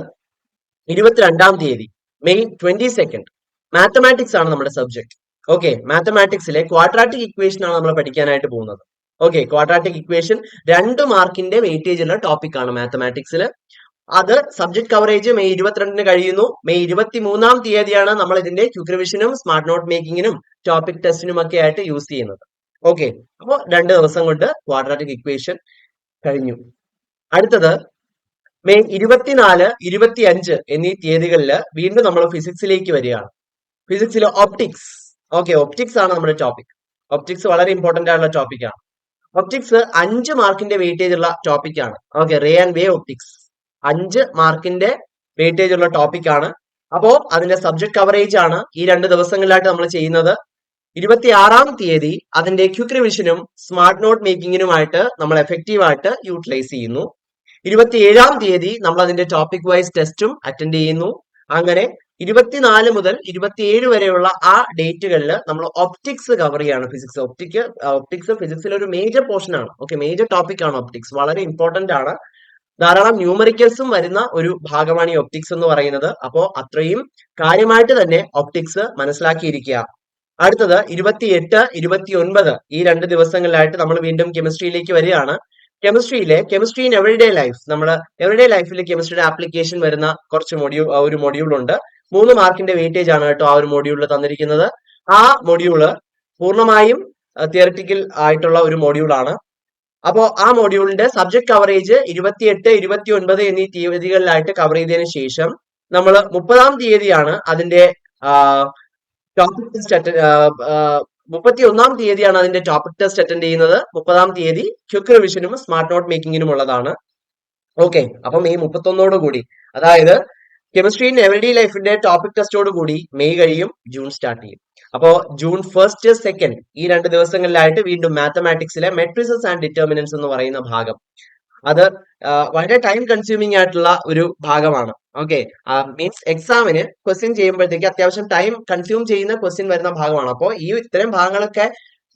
22 തീയതി മെയ് 22 മാത്തമാറ്റിക്സ് ആണ് നമ്മുടെ സബ്ജക്ട്. ഓക്കെ, മാത്തമാറ്റിക്സിലെ ക്വാഡ്രാറ്റിക് ഇക്വേഷൻ ആണ് നമ്മൾ പഠിക്കാനായിട്ട് പോകുന്നത്. ഓക്കെ, ക്വാഡ്രാറ്റിക് ഇക്വേഷൻ 2 മാർക്കിന്റെ വെയിറ്റേജ് ഉള്ള ടോപ്പിക് ആണ് മാത്തമാറ്റിക്സിൽ. അത് സബ്ജക്ട് കവറേജ് മെയ് 22 കഴിയുന്നു. മെയ് 23 തീയതിയാണ് നമ്മൾ ഇതിന്റെ ക്വിക്ക് റിവിഷനും സ്മാർട്ട് നോട്ട് മേക്കിങ്ങിനും ടോപ്പിക് ടെസ്റ്റിനും ഒക്കെ ആയിട്ട് യൂസ് ചെയ്യുന്നത്. ഓക്കെ, അപ്പോൾ 2 ദിവസം കൊണ്ട് ക്വാഡ്രാറ്റിക് ഇക്വേഷൻ കഴിഞ്ഞു. അടുത്തത് മെയ് 24, 25 എന്നീ തീയതികളിൽ വീണ്ടും നമ്മൾ ഫിസിക്സിലേക്ക് വരികയാണ്. ഫിസിക്സിലെ ഒപ്റ്റിക്സ്. ഓക്കെ, ഒപ്റ്റിക്സ് ആണ് നമ്മുടെ ടോപ്പിക്. ഒപ്റ്റിക്സ് വളരെ ഇമ്പോർട്ടന്റ് ആയിട്ടുള്ള ടോപ്പിക് ആണ്. ഒപ്റ്റിക്സ് 5 മാർക്കിന്റെ വെയിറ്റേജ് ഉള്ള ടോപ്പിക് ആണ്. Okay, ray and wave optics 5 മാർക്കിന്റെ വെയിറ്റേജ് ഉള്ള ടോപ്പിക് ആണ്. അപ്പോ അതിന്റെ സബ്ജക്ട് കവറേജ് ആണ് ഈ 2 ദിവസങ്ങളിലായിട്ട് നമ്മൾ ചെയ്യുന്നത്. 26 തീയതി അതിന്റെ ക്വിക്ക് റിവിഷനും സ്മാർട്ട് നോട്ട് മേക്കിങ്ങിനുമായിട്ട് നമ്മൾ എഫക്റ്റീവ് ആയിട്ട് യൂട്ടിലൈസ് ചെയ്യുന്നു. 27 തീയതി നമ്മൾ അതിന്റെ ടോപ്പിക് വൈസ് ടെസ്റ്റും അറ്റൻഡ് ചെയ്യുന്നു. അങ്ങനെ 24 മുതൽ 27 വരെയുള്ള ആ ഡേറ്റുകളിൽ നമ്മൾ ഒപ്റ്റിക്സ് കവർ ചെയ്യാണ്. ഒപ്റ്റിക്സ് ഫിസിക്സിലെ ഒരു മേജർ പോർഷൻ ആണ്. ഓക്കെ, മേജർ ടോപ്പിക് ആണ് ഒപ്റ്റിക്സ്. വളരെ ഇമ്പോർട്ടന്റ് ആണ്. ധാരാളം ന്യൂമറിക്കൽസും വരുന്ന ഒരു ഭാഗമാണ് ഈ ഒപ്റ്റിക്സ് എന്ന് പറയുന്നത്. അപ്പോൾ അത്രയും കാര്യമായിട്ട് തന്നെ ഒപ്റ്റിക്സ് മനസ്സിലാക്കിയിരിക്കുക. അടുത്തത് 28, 29 ഈ 2 ദിവസങ്ങളിലായിട്ട് നമ്മൾ വീണ്ടും കെമിസ്ട്രിയിലേക്ക് വരികയാണ്. കെമിസ്ട്രി ഇൻ എവറിഡേ ലൈഫ്, നമ്മൾ എവറിഡേ ലൈഫിൽ കെമിസ്ട്രിയുടെ ആപ്ലിക്കേഷൻ വരുന്ന കുറച്ച് ഒരു മൊഡ്യൂൾ ഉണ്ട്. 3 മാർക്കിന്റെ വെയിറ്റേജ് ആണ് കേട്ടോ ആ ഒരു മൊഡ്യൂളിൽ തന്നിരിക്കുന്നത്. ആ മൊഡ്യൂള് പൂർണ്ണമായും തിയററ്റിക്കൽ ആയിട്ടുള്ള ഒരു മൊഡ്യൂളാണ്. അപ്പോൾ ആ മൊഡ്യൂളിന്റെ സബ്ജക്ട് കവറേജ് 28, 29 എന്നീ തീയതികളിലായിട്ട് കവർ ചെയ്തതിനു ശേഷം നമ്മൾ 30-ാം തീയതിയാണ് അതിന്റെ ടോപ്പിക് ടെസ്റ്റ് 31-ാം തീയതിയാണ് അതിന്റെ ടോപ്പിക് ടെസ്റ്റ് അറ്റൻഡ് ചെയ്യുന്നത്. 30-ാം തീയതി ക്വിക്ക് റിവിഷനും സ്മാർട്ട് നോട്ട് മേക്കിങ്ങിനും ഉള്ളതാണ്. ഓക്കെ, അപ്പം മെയ് 31 കൂടി, അതായത് കെമിസ്ട്രി ഇൻ എവറിഡേ ലൈഫിന്റെ ടോപ്പിക് ടെസ്റ്റോട് കൂടി മെയ് കഴിയും, ജൂൺ സ്റ്റാർട്ട് ചെയ്യും. അപ്പോ ജൂൺ 1, 2 ഈ 2 ദിവസങ്ങളിലായിട്ട് വീണ്ടും മാത്തമാറ്റിക്സിലെ മെട്രിസസ് ആൻഡ് ഡിറ്റർമിനൻസ് എന്ന് പറയുന്ന ഭാഗം, അത് വളരെ ടൈം കൺസ്യൂമിംഗ് ആയിട്ടുള്ള ഒരു ഭാഗമാണ്. ഓക്കെ, മീൻസ് എക്സാമിന് ക്വസ്റ്റ്യൻ ചെയ്യുമ്പോഴത്തേക്ക് അത്യാവശ്യം ടൈം കൺസ്യൂം ചെയ്യുന്ന ക്വസ്റ്റ്യൻ വരുന്ന ഭാഗമാണ്. അപ്പോൾ ഇത്തരം ഭാഗങ്ങളൊക്കെ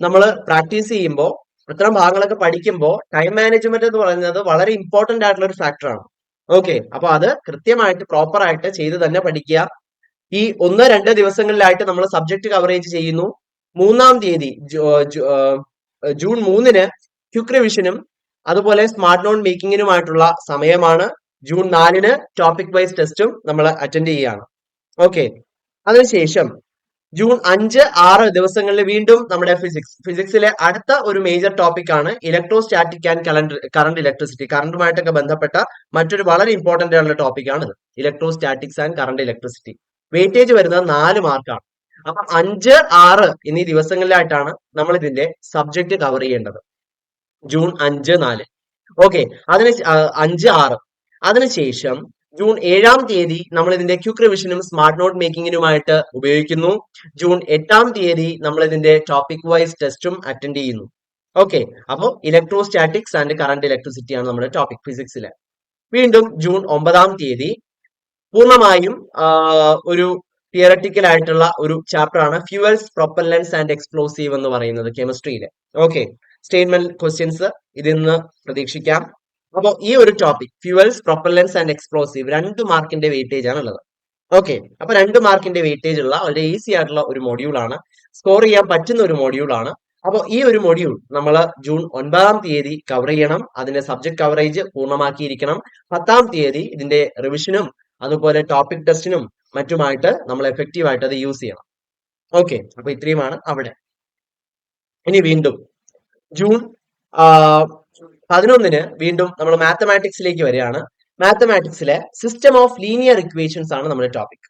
നമ്മൾ പ്രാക്ടീസ് ചെയ്യുമ്പോൾ, ഇത്തരം ഭാഗങ്ങളൊക്കെ പഠിക്കുമ്പോൾ ടൈം മാനേജ്മെന്റ് എന്ന് പറയുന്നത് വളരെ ഇമ്പോർട്ടന്റ് ആയിട്ടുള്ള ഒരു ഫാക്ടറാണ്. ഓക്കെ, അപ്പൊ അത് കൃത്യമായിട്ട് പ്രോപ്പർ ആയിട്ട് ചെയ്ത് തന്നെ പഠിക്കുക. ഈ 1-2 ദിവസങ്ങളിലായിട്ട് നമ്മൾ സബ്ജക്ട് കവറേജ് ചെയ്യുന്നു. 3-ാം തീയതി ജൂൺ 3-ന് ക്വിക്ക് റിവിഷനും അതുപോലെ സ്മാർട്ട് നോട്ട് മേക്കിങ്ങിനുമായിട്ടുള്ള സമയമാണ്. ജൂൺ 4-ന് ടോപ്പിക് വൈസ് ടെസ്റ്റും നമ്മൾ അറ്റൻഡ് ചെയ്യുകയാണ്. ഓക്കെ, അതിനുശേഷം ജൂൺ 5, 6 ദിവസങ്ങളിൽ വീണ്ടും നമ്മുടെ ഫിസിക്സിലെ അടുത്ത ഒരു മേജർ ടോപ്പിക് ആണ് ഇലക്ട്രോസ്റ്റാറ്റിക് ആൻഡ് കറണ്ട് ഇലക്ട്രിസിറ്റി. കറണ്ടുമായിട്ടൊക്കെ ബന്ധപ്പെട്ട മറ്റൊരു വളരെ ഇമ്പോർട്ടന്റ് ആയിട്ടുള്ള ടോപ്പിക് ആണ് ഇത്, electrostatics and current electricity. Weightage വരുന്നത് 4 മാർക്കാണ്. അപ്പൊ 5, 6 എന്നീ ദിവസങ്ങളിലായിട്ടാണ് നമ്മൾ ഇതിന്റെ സബ്ജക്ട് കവർ ചെയ്യേണ്ടത്. ജൂൺ 5, 4. ഓക്കെ, 5, 6. അതിനുശേഷം ജൂൺ 7-ാം തീയതി നമ്മൾ ഇതിന്റെ ക്വിക്ക് റിവിഷനും സ്മാർട്ട് നോട്ട് മേക്കിങ്ങിനുമായിട്ട് ഉപയോഗിക്കുന്നു. ജൂൺ 8-ാം തീയതി നമ്മൾ ഇതിന്റെ ടോപ്പിക് വൈസ് ടെസ്റ്റും അറ്റൻഡ് ചെയ്യുന്നു. ഓക്കെ, അപ്പോൾ ഇലക്ട്രോസ്റ്റാറ്റിക്സ് ആൻഡ് കറണ്ട് ഇലക്ട്രിസിറ്റി ആണ് നമ്മുടെ ടോപ്പിക് ഫിസിക്സിലെ. വീണ്ടും ജൂൺ 9-ാം തീയതി പൂർണ്ണമായും ഒരു തിയററ്റിക്കൽ ആയിട്ടുള്ള ഒരു ചാപ്റ്റർ ആണ് ഫ്യൂവൽസ്, പ്രൊപ്പല്ലൻസ് ആൻഡ് എക്സ്പ്ലോസീവ് എന്ന് പറയുന്നത് കെമിസ്ട്രിയിലെ. ഓക്കെ, സ്റ്റേറ്റ്മെന്റ് ക്വസ്റ്റ്യൻസ് ഇതിൽ നിന്ന് പ്രതീക്ഷിക്കാം. അപ്പോൾ ഈ ഒരു ടോപ്പിക് ഫ്യൂവൽസ്, പ്രൊപ്പല്ലൻസ് ആൻഡ് എക്സ്പ്ലോസീവ് 2 മാർക്കിന്റെ വെയിറ്റേജ് ആണ് ഉള്ളത്. ഓക്കെ, അപ്പൊ 2 മാർക്കിന്റെ വെയിറ്റേജ് ഉള്ള വളരെ ഈസി ആയിട്ടുള്ള ഒരു മൊഡ്യൂൾ ആണ്, സ്കോർ ചെയ്യാൻ പറ്റുന്ന ഒരു മൊഡ്യൂൾ ആണ്. അപ്പോൾ ഈ ഒരു മൊഡ്യൂൾ നമ്മൾ ജൂൺ 9-ാം തീയതി കവർ ചെയ്യണം. അതിന്റെ സബ്ജക്ട് കവറേജ് പൂർണ്ണമാക്കിയിരിക്കണം. 10-ാം തീയതി ഇതിന്റെ റിവിഷനും അതുപോലെ ടോപ്പിക് ടെസ്റ്റിനും മറ്റുമായിട്ട് നമ്മൾ എഫക്റ്റീവ് ആയിട്ട് അത് യൂസ് ചെയ്യണം. ഓക്കെ, അപ്പൊ ഇത്രയുമാണ് അവിടെ. ഇനി വീണ്ടും ജൂൺ 11-ന് വീണ്ടും നമ്മൾ മാത്തമാറ്റിക്സിലേക്ക് വരികയാണ്. മാത്തമാറ്റിക്സിലെ സിസ്റ്റം ഓഫ് ലീനിയർ ഇക്വേഷൻസ് ആണ് നമ്മുടെ ടോപ്പിക്.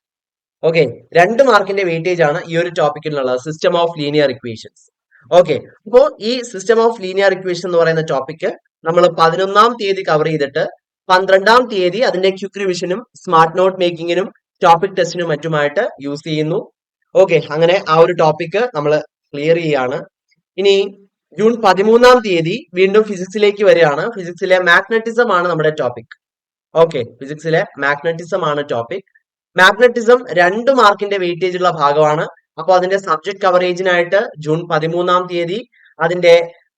ഓക്കെ, 2 മാർക്കിന്റെ വെയിറ്റേജ് ആണ് ഈ ഒരു ടോപ്പിക്കിനുള്ളത്, system of linear equations. Okay, അപ്പോൾ ഈ സിസ്റ്റം ഓഫ് ലീനിയർ ഇക്വേഷൻ എന്ന് പറയുന്ന ടോപ്പിക് നമ്മൾ 11-ാം തീയതി കവർ ചെയ്തിട്ട് 12-ാം തീയതി അതിന്റെ ക്വിക്ക് റിവിഷനും സ്മാർട്ട് നോട്ട് മേക്കിങ്ങിനും ടോപ്പിക് ടെസ്റ്റിനും മറ്റുമായിട്ട് യൂസ് ചെയ്യുന്നു. ഓക്കെ, അങ്ങനെ ആ ഒരു ടോപ്പിക് നമ്മൾ ക്ലിയർ ചെയ്യാണ്. ഇനി ജൂൺ 13-ാം തീയതി വീണ്ടും ഫിസിക്സിലേക്ക് വരികയാണ്. ഫിസിക്സിലെ മാഗ്നറ്റിസം ആണ് നമ്മുടെ ടോപ്പിക്. ഓക്കെ, ഫിസിക്സിലെ മാഗ്നറ്റിസം ആണ് ടോപ്പിക്. മാഗ്നറ്റിസം 2 മാർക്കിന്റെ വെയിറ്റേജ് ഉള്ള ഭാഗമാണ്. അപ്പോൾ അതിന്റെ സബ്ജക്ട് കവറേജിനായിട്ട് ജൂൺ 13-ാം തീയതി, അതിന്റെ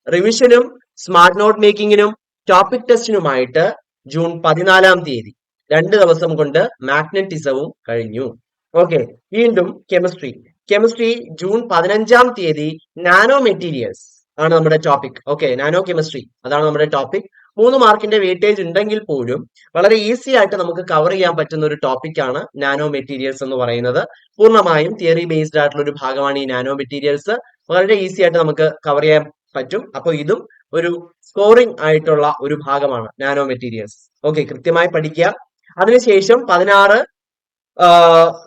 റിവിഷനും സ്മാർട്ട് നോട്ട് മേക്കിങ്ങിനും ടോപ്പിക് ടെസ്റ്റിനുമായിട്ട് ജൂൺ 14-ാം തീയതി. 2 ദിവസം കൊണ്ട് മാഗ്നറ്റിസവും കഴിഞ്ഞു. ഓക്കെ, വീണ്ടും കെമിസ്ട്രി ജൂൺ 15-ാം തീയതി നാനോ മെറ്റീരിയൽസ് ആണ് നമ്മുടെ ടോപ്പിക്. ഓക്കെ, നാനോ കെമിസ്ട്രി അതാണ് നമ്മുടെ ടോപ്പിക്. 3 മാർക്കിന്റെ വെയിറ്റേജ് ഉണ്ടെങ്കിൽ പോലും വളരെ ഈസി ആയിട്ട് നമുക്ക് കവർ ചെയ്യാൻ പറ്റുന്ന ഒരു ടോപ്പിക് ആണ് നാനോ മെറ്റീരിയൽസ് എന്ന് പറയുന്നത്. പൂർണ്ണമായും തിയറി ബേസ്ഡ് ആയിട്ടുള്ള ഒരു ഭാഗമാണ് ഈ നാനോ മെറ്റീരിയൽസ്. വളരെ ഈസി ആയിട്ട് നമുക്ക് കവർ ചെയ്യാൻ പറ്റും. അപ്പൊ ഇതും ഒരു സ്കോറിംഗ് ആയിട്ടുള്ള ഒരു ഭാഗമാണ് നാനോ മെറ്റീരിയൽസ്. ഓക്കെ, കൃത്യമായി പഠിക്കുക. അതിനുശേഷം 16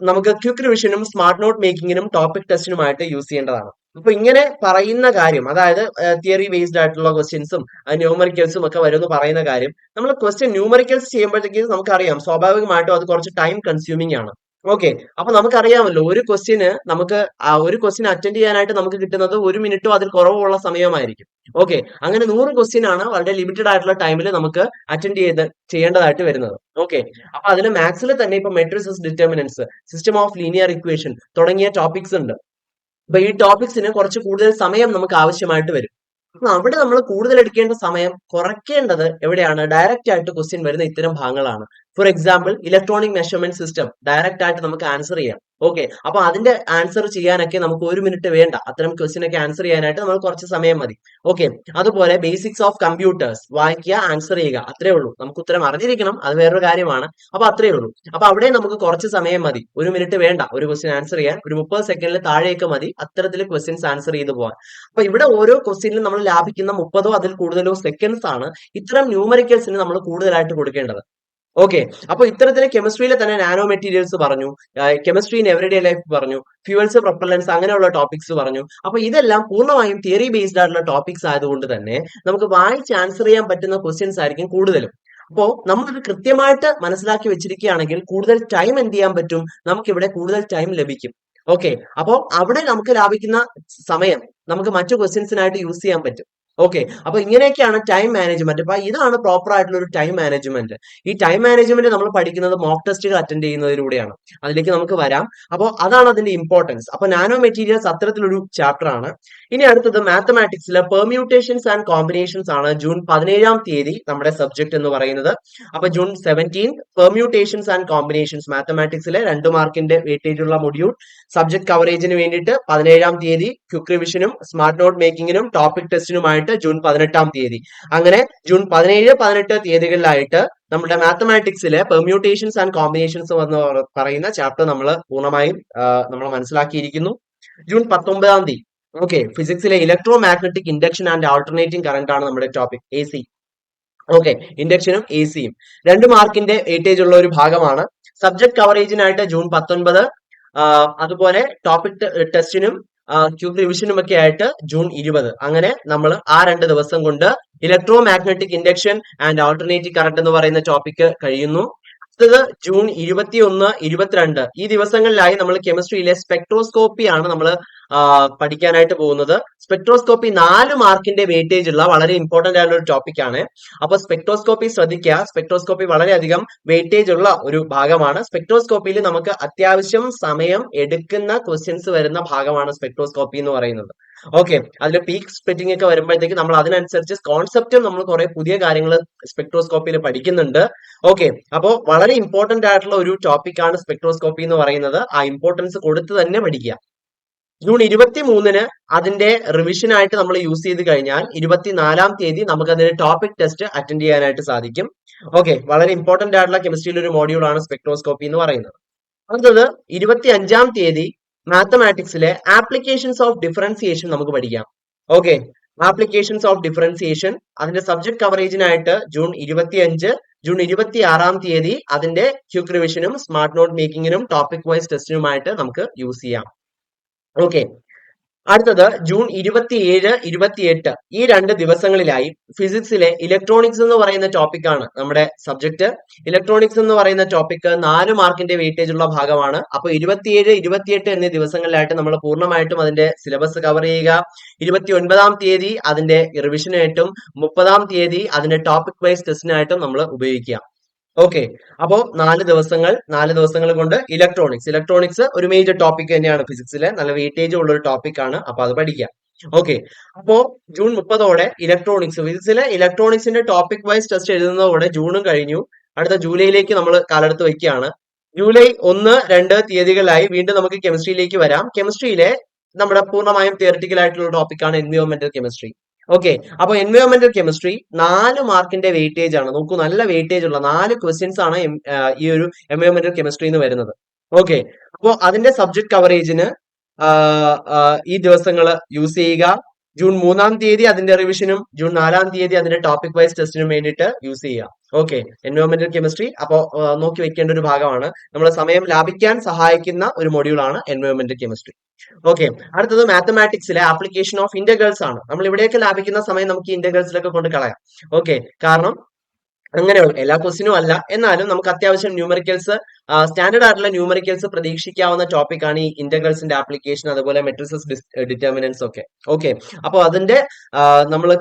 നമുക്ക് ക്വിക്ക് റിവിഷനും സ്മാർട്ട് നോട്ട് മേക്കിങ്ങിനും ടോപ്പിക് ടെസ്റ്റിനുമായിട്ട് യൂസ് ചെയ്യേണ്ടതാണ്. അപ്പൊ ഇങ്ങനെ പറയുന്ന കാര്യം, അതായത് തിയറി ബേസ്ഡ് ആയിട്ടുള്ള ക്വസ്റ്റ്യൻസും ന്യൂമറിക്കൽസും ഒക്കെ വരുമെന്ന് പറയുന്ന കാര്യം, നമ്മൾ ക്വസ്റ്റ്യൻ ന്യൂമറിക്കൽസ് ചെയ്യുമ്പോഴത്തേക്ക് നമുക്കറിയാം സ്വാഭാവികമായിട്ടും അത് കുറച്ച് ടൈം കൺസ്യൂമിംഗ് ആണ്. ഓക്കെ. അപ്പൊ നമുക്കറിയാമല്ലോ ഒരു ക്വസ്റ്റ്യൻ അറ്റൻഡ് ചെയ്യാനായിട്ട് നമുക്ക് കിട്ടുന്നത് 1 മിനിറ്റോ അതിൽ കുറവുള്ള സമയമായിരിക്കും. ഓക്കെ. അങ്ങനെ 100 ക്വസ്റ്റ്യൻ ആണ് വളരെ ലിമിറ്റഡ് ആയിട്ടുള്ള ടൈമിൽ നമുക്ക് അറ്റൻഡ് ചെയ്യേണ്ടതായിട്ട് വരുന്നത്. ഓക്കെ. അപ്പൊ അതിൽ മാത്സിൽ തന്നെ ഇപ്പൊ matrices, determinants, system of linear equation തുടങ്ങിയ ടോപ്പിക്സ് ഉണ്ട്. അപ്പൊ ഈ ടോപ്പിക്സിന് കുറച്ച് കൂടുതൽ സമയം നമുക്ക് ആവശ്യമായിട്ട് വരും. അപ്പൊ അവിടെ നമ്മൾ കൂടുതൽ എടുക്കേണ്ട സമയം കുറയ്ക്കേണ്ടത് എവിടെയാണ്? ഡയറക്റ്റ് ആയിട്ട് ക്വസ്റ്റ്യൻ വരുന്ന ഇത്തരം ഭാഗങ്ങളാണ്. For example, electronic measurement system direct ആയിട്ട് നമുക്ക് ആൻസർ ചെയ്യാം. ഓക്കെ. അപ്പൊ അതിന്റെ ആൻസർ ചെയ്യാനൊക്കെ നമുക്ക് 1 മിനിറ്റ് വേണ്ട. അത്തരം ക്വസ്റ്റ്യൻ ഒക്കെ ആൻസർ ചെയ്യാനായിട്ട് നമുക്ക് കുറച്ച് സമയം മതി. ഓക്കെ. അതുപോലെ ബേസിക്സ് ഓഫ് കമ്പ്യൂട്ടേഴ്സ് വായിക്കുക, ആൻസർ ചെയ്യുക, അത്രേ ഉള്ളൂ. നമുക്ക് ഉത്തരം അറിഞ്ഞിരിക്കണം, അത് വേറൊരു കാര്യമാണ്. അപ്പൊ അത്രേ ഉള്ളൂ. അപ്പൊ അവിടെ നമുക്ക് കുറച്ച് സമയം മതി. 1 മിനിറ്റ് വേണ്ട ഒരു ക്വസ്റ്റ്യൻ ആൻസർ ചെയ്യാൻ. ഒരു 30 സെക്കൻഡിൽ താഴെയൊക്കെ മതി അത്തരത്തിൽ ക്വസ്റ്റ്യൻസ് ആൻസർ ചെയ്ത് പോകാൻ. അപ്പൊ ഇവിടെ ഓരോ ക്വസ്റ്റ്യനിലും നമ്മൾ ലാഭിക്കുന്ന 30ഓ അതിൽ കൂടുതലോ സെക്കൻഡ്സ് ആണ് ഇത്തരം ന്യൂമറിക്കൽസിന് നമ്മൾ കൂടുതലായിട്ട് കൊടുക്കേണ്ടത്. ഓക്കെ. അപ്പൊ ഇത്തരത്തില് കെമിസ്ട്രിയിലെ തന്നെ നാനോ മെറ്റീരിയൽസ് പറഞ്ഞു, കെമിസ്ട്രി ഇൻ എവറിഡേ ലൈഫ് പറഞ്ഞു, ഫ്യൂവൽസ്, പ്രൊപ്പല്ലൻസ് അങ്ങനെയുള്ള ടോപ്പിക്സ് പറഞ്ഞു. അപ്പൊ ഇതെല്ലാം പൂർണ്ണമായും തിയറി ബേസ്ഡ് ആയിട്ടുള്ള ടോപ്പിക്സ് ആയതുകൊണ്ട് തന്നെ നമുക്ക് വായിച്ച് ആൻസർ ചെയ്യാൻ പറ്റുന്ന ക്വസ്റ്റ്യൻസ് ആയിരിക്കും കൂടുതലും. അപ്പോ നമ്മളത് കൃത്യമായിട്ട് മനസ്സിലാക്കി വെച്ചിരിക്കുകയാണെങ്കിൽ കൂടുതൽ ടൈം എന്ത് ചെയ്യാൻ പറ്റും? നമുക്ക് ഇവിടെ കൂടുതൽ ടൈം ലഭിക്കും. ഓക്കെ. അപ്പോ അവിടെ നമുക്ക് ലാഭിക്കുന്ന സമയം നമുക്ക് മറ്റു ക്വസ്റ്റ്യൻസിനായിട്ട് യൂസ് ചെയ്യാൻ പറ്റും. ഓക്കെ. അപ്പൊ ഇങ്ങനെയൊക്കെയാണ് ടൈം മാനേജ്മെന്റ്. അപ്പൊ ഇതാണ് പ്രോപ്പർ ആയിട്ടുള്ള ഒരു ടൈം മാനേജ്മെന്റ്. ഈ ടൈം മാനേജ്മെന്റ് നമ്മൾ പഠിക്കുന്നത് മോക്ക് ടെസ്റ്റുകൾ അറ്റൻഡ് ചെയ്യുന്നതിലൂടെയാണ്. അതിലേക്ക് നമുക്ക് വരാം. അപ്പോൾ അതാണ് അതിന്റെ ഇമ്പോർട്ടൻസ്. അപ്പൊ നാനോ മെറ്റീരിയൽസ് അത്തരത്തിലൊരു ചാപ്റ്റർ ആണ്. ഇനി അടുത്തത് മാത്തമാറ്റിക്സിലെ പെർമ്യൂട്ടേഷൻസ് ആൻഡ് കോമ്പിനേഷൻസ് ആണ്. ജൂൺ 17 തീയതി നമ്മുടെ സബ്ജക്ട് എന്ന് പറയുന്നത്. അപ്പൊ ജൂൺ 17 പെർമ്യൂട്ടേഷൻസ് ആൻഡ് കോമ്പിനേഷൻസ് മാത്തമാറ്റിക്സിലെ 2 മാർക്കിന്റെ വെയിറ്റേജ് ഉള്ള മൊഡ്യൂൾ സബ്ജക്ട് കവറേജിന് വേണ്ടിയിട്ട് 17 തീയതി ക്വിക്ക് റിവിഷനും സ്മാർട്ട് നോട്ട് മേക്കിങ്ങിനും ടോപ്പിക് ടെസ്റ്റിനുമായിട്ട് ജൂൺ 18 തീയതി. അങ്ങനെ ജൂൺ 17, 18 തീയതികളിലായിട്ട് നമ്മുടെ മാത്തമാറ്റിക്സിലെ പെർമ്യൂട്ടേഷൻസ് ആൻഡ് കോമ്പിനേഷൻസ് എന്ന് പറയുന്ന ചാപ്റ്റർ നമ്മൾ പൂർണ്ണമായും നമ്മൾ മനസ്സിലാക്കിയിരിക്കുന്നു. ജൂൺ 19 തീയതി ഓക്കെ, ഫിസിക്സിലെ electromagnetic induction and alternating current ആണ് നമ്മുടെ ടോപ്പിക്, AC. ഓക്കെ, ഇൻഡക്ഷനും AC-യും 2 മാർക്കിന്റെ വെയിറ്റേജ് ഉള്ള ഒരു ഭാഗമാണ്. സബ്ജക്ട് കവറേജിനായിട്ട് ജൂൺ 19, അതുപോലെ ടോപ്പിക് ടെസ്റ്റിനും ക്യൂബ് റിവിഷനും ഒക്കെ ആയിട്ട് ജൂൺ 20. അങ്ങനെ നമ്മൾ ആ 2 ദിവസം കൊണ്ട് electro magnetic induction and alternative current എന്ന് പറയുന്ന ടോപ്പിക് കഴിയുന്നു. അടുത്തത് ജൂൺ 21, 22 ഈ ദിവസങ്ങളിലായി നമ്മൾ കെമിസ്ട്രിയിലെ സ്പെക്ട്രോസ്കോപ്പി ആണ് നമ്മൾ പഠിക്കാനായിട്ട് പോകുന്നത്. സ്പെക്ട്രോസ്കോപ്പി 4 മാർക്കിന്റെ വെയിറ്റേജ് ഉള്ള വളരെ ഇമ്പോർട്ടന്റ് ആയിട്ടുള്ള ഒരു ടോപ്പിക് ആണ്. അപ്പൊ സ്പെക്ട്രോസ്കോപ്പി ശ്രദ്ധിക്കുക. സ്പെക്ട്രോസ്കോപ്പി വളരെയധികം വെയിറ്റേജ് ഉള്ള ഒരു ഭാഗമാണ്. സ്പെക്ട്രോസ്കോപ്പിയിൽ നമുക്ക് അത്യാവശ്യം സമയം എടുക്കുന്ന ക്വസ്റ്റ്യൻസ് വരുന്ന ഭാഗമാണ് സ്പെക്ട്രോസ്കോപ്പി എന്ന് പറയുന്നത്. ഓക്കെ, അതിൽ പീക്ക് സ്പ്ലിറ്റിംഗ് ഒക്കെ വരുമ്പോഴത്തേക്ക് നമ്മൾ അതിനനുസരിച്ച് കോൺസെപ്റ്റും നമ്മൾ കുറെ പുതിയ കാര്യങ്ങൾ സ്പെക്ട്രോസ്കോപ്പിയിൽ പഠിക്കുന്നുണ്ട്. ഓക്കെ, അപ്പോൾ വളരെ ഇമ്പോർട്ടന്റ് ആയിട്ടുള്ള ഒരു ടോപ്പിക് ആണ് സ്പെക്ട്രോസ്കോപ്പി എന്ന് പറയുന്നത്. ആ ഇമ്പോർട്ടൻസ് കൊടുത്ത് തന്നെ പഠിക്കുക. ജൂൺ 23 അതിന്റെ റിവിഷൻ ആയിട്ട് നമ്മൾ യൂസ് ചെയ്ത് കഴിഞ്ഞാൽ 24 തീയതി നമുക്ക് അതിന്റെ ടോപ്പിക് ടെസ്റ്റ് അറ്റൻഡ് ചെയ്യാനായിട്ട് സാധിക്കും. ഓക്കെ, വളരെ ഇമ്പോർട്ടന്റ് ആയിട്ടുള്ള കെമിസ്ട്രിയിലെ ഒരു മോഡ്യൂൾ ആണ് സ്പെക്ട്രോസ്കോപ്പി എന്ന് പറയുന്നത്. അടുത്തത് 25 തീയതി മാത്തമാറ്റിക്സിലെ ആപ്ലിക്കേഷൻസ് ഓഫ് ഡിഫറൻസിയേഷൻ നമുക്ക് പഠിക്കാം. ഓക്കെ, ആപ്ലിക്കേഷൻസ് ഓഫ് ഡിഫറൻസിയേഷൻ അതിന്റെ സബ്ജക്ട് കവറേജിനായിട്ട് ജൂൺ 25, ജൂൺ 26 തീയതി അതിന്റെ ക്വിക്ക് റിവിഷനും സ്മാർട്ട് നോട്ട് മേക്കിങ്ങിനും ടോപ്പിക് വൈസ് ടെസ്റ്റിനുമായിട്ട് നമുക്ക് യൂസ് ചെയ്യാം. ഓക്കെ, അടുത്തത് ജൂൺ 27, 28 ഈ 2 ദിവസങ്ങളിലായി ഫിസിക്സിലെ ഇലക്ട്രോണിക്സ് എന്ന് പറയുന്ന ടോപ്പിക് ആണ് നമ്മുടെ സബ്ജക്ട്. ഇലക്ട്രോണിക്സ് എന്ന് പറയുന്ന ടോപ്പിക് 4 മാർക്കിന്റെ വെയിറ്റേജ് ഉള്ള ഭാഗമാണ്. അപ്പൊ 27, 28 എന്നീ ദിവസങ്ങളിലായിട്ട് നമ്മൾ പൂർണ്ണമായിട്ടും അതിന്റെ സിലബസ് കവർ ചെയ്യുക. 29 തീയതി അതിന്റെ റിവിഷനായിട്ടും 30 തീയതി അതിന്റെ ടോപ്പിക് വൈസ് ടെസ്റ്റിനായിട്ടും നമ്മൾ ഉപയോഗിക്കുക. ഓക്കെ, അപ്പോ 4 ദിവസങ്ങൾ കൊണ്ട് ഇലക്ട്രോണിക്സ് ഒരു മേജർ ടോപ്പിക് തന്നെയാണ്. ഫിസിക്സിലെ നല്ല വെയിറ്റേജ് ഉള്ള ഒരു ടോപ്പിക് ആണ്. അപ്പൊ അത് പഠിക്കാം. ഓക്കെ, അപ്പോ ജൂൺ 30 ഫിസിക്സിലെ ഇലക്ട്രോണിക്സിന്റെ ടോപ്പിക് വൈസ് ടെസ്റ്റ് എഴുതുന്നതോടെ ജൂണും കഴിഞ്ഞു. അടുത്ത ജൂലൈയിലേക്ക് നമ്മൾ കാലെടുത്ത് വയ്ക്കുകയാണ്. ജൂലൈ 1, 2 തീയതികളിലായി വീണ്ടും നമുക്ക് കെമിസ്ട്രിയിലേക്ക് വരാം. കെമിസ്ട്രിയിലെ നമ്മുടെ പൂർണ്ണമായും തിയറിറ്റിക്കൽ ആയിട്ടുള്ള ടോപ്പിക് ആണ് എൻവയോൺമെന്റൽ കെമിസ്ട്രി. ഓക്കെ, അപ്പൊ എൻവയോൺമെന്റൽ കെമിസ്ട്രി 4 മാർക്കിന്റെ വെയിറ്റേജ് ആണ്. നോക്കൂ, നല്ല വെയിറ്റേജ് ഉള്ള 4 ക്വസ്റ്റ്യൻസ് ആണ് ഈ ഒരു എൻവയോൺമെന്റൽ കെമിസ്ട്രിന്ന് വരുന്നത്. ഓക്കെ, അപ്പോ അതിന്റെ സബ്ജക്ട് കവറേജിന് ഈ ദിവസങ്ങൾ യൂസ് ചെയ്യുക. ജൂൺ 3 തീയതി അതിന്റെ റിവിഷനും ജൂൺ 4 തീയതി അതിന്റെ ടോപ്പിക് വൈസ് ടെസ്റ്റിനും വേണ്ടിയിട്ട് യൂസ് ചെയ്യുക. ഓക്കെ, എൻവയോൺമെന്റൽ കെമിസ്ട്രി അപ്പോ നോക്കി വെക്കേണ്ട ഒരു ഭാഗമാണ്. നമ്മളെ സമയം ലാഭിക്കാൻ സഹായിക്കുന്ന ഒരു മൊഡ്യൂൾ ആണ് എൻവയോൺമെന്റൽ കെമിസ്ട്രി. ഓക്കെ, അടുത്തത് മാത്തമാറ്റിക്സിലെ ആപ്ലിക്കേഷൻ ഓഫ് ഇന്റഗ്രൽസ് ആണ്. നമ്മൾ ഇവിടെയൊക്കെ ലാഭിക്കുന്ന സമയം നമുക്ക് ഇന്റഗ്രൽസിലൊക്കെ കൊണ്ട് കളയാം. ഓക്കെ, കാരണം അങ്ങനെയുള്ള എല്ലാ ക്വസ്റ്റിനും അല്ല, എന്നാലും നമുക്ക് അത്യാവശ്യം ന്യൂമറിക്കൽസ്, സ്റ്റാൻഡേർഡ് ആയിട്ടുള്ള ന്യൂമറിക്കൽസ് പ്രതീക്ഷിക്കാവുന്ന ടോപ്പിക് ആണ് ഈ ഇന്റഗ്രൽസിന്റെ ആപ്ലിക്കേഷൻ, അതുപോലെ മെട്രിസസ് ഡിറ്റർമിനൻസ് ഒക്കെ. ഓക്കെ, അപ്പോൾ അതിന്റെ നമ്മൾ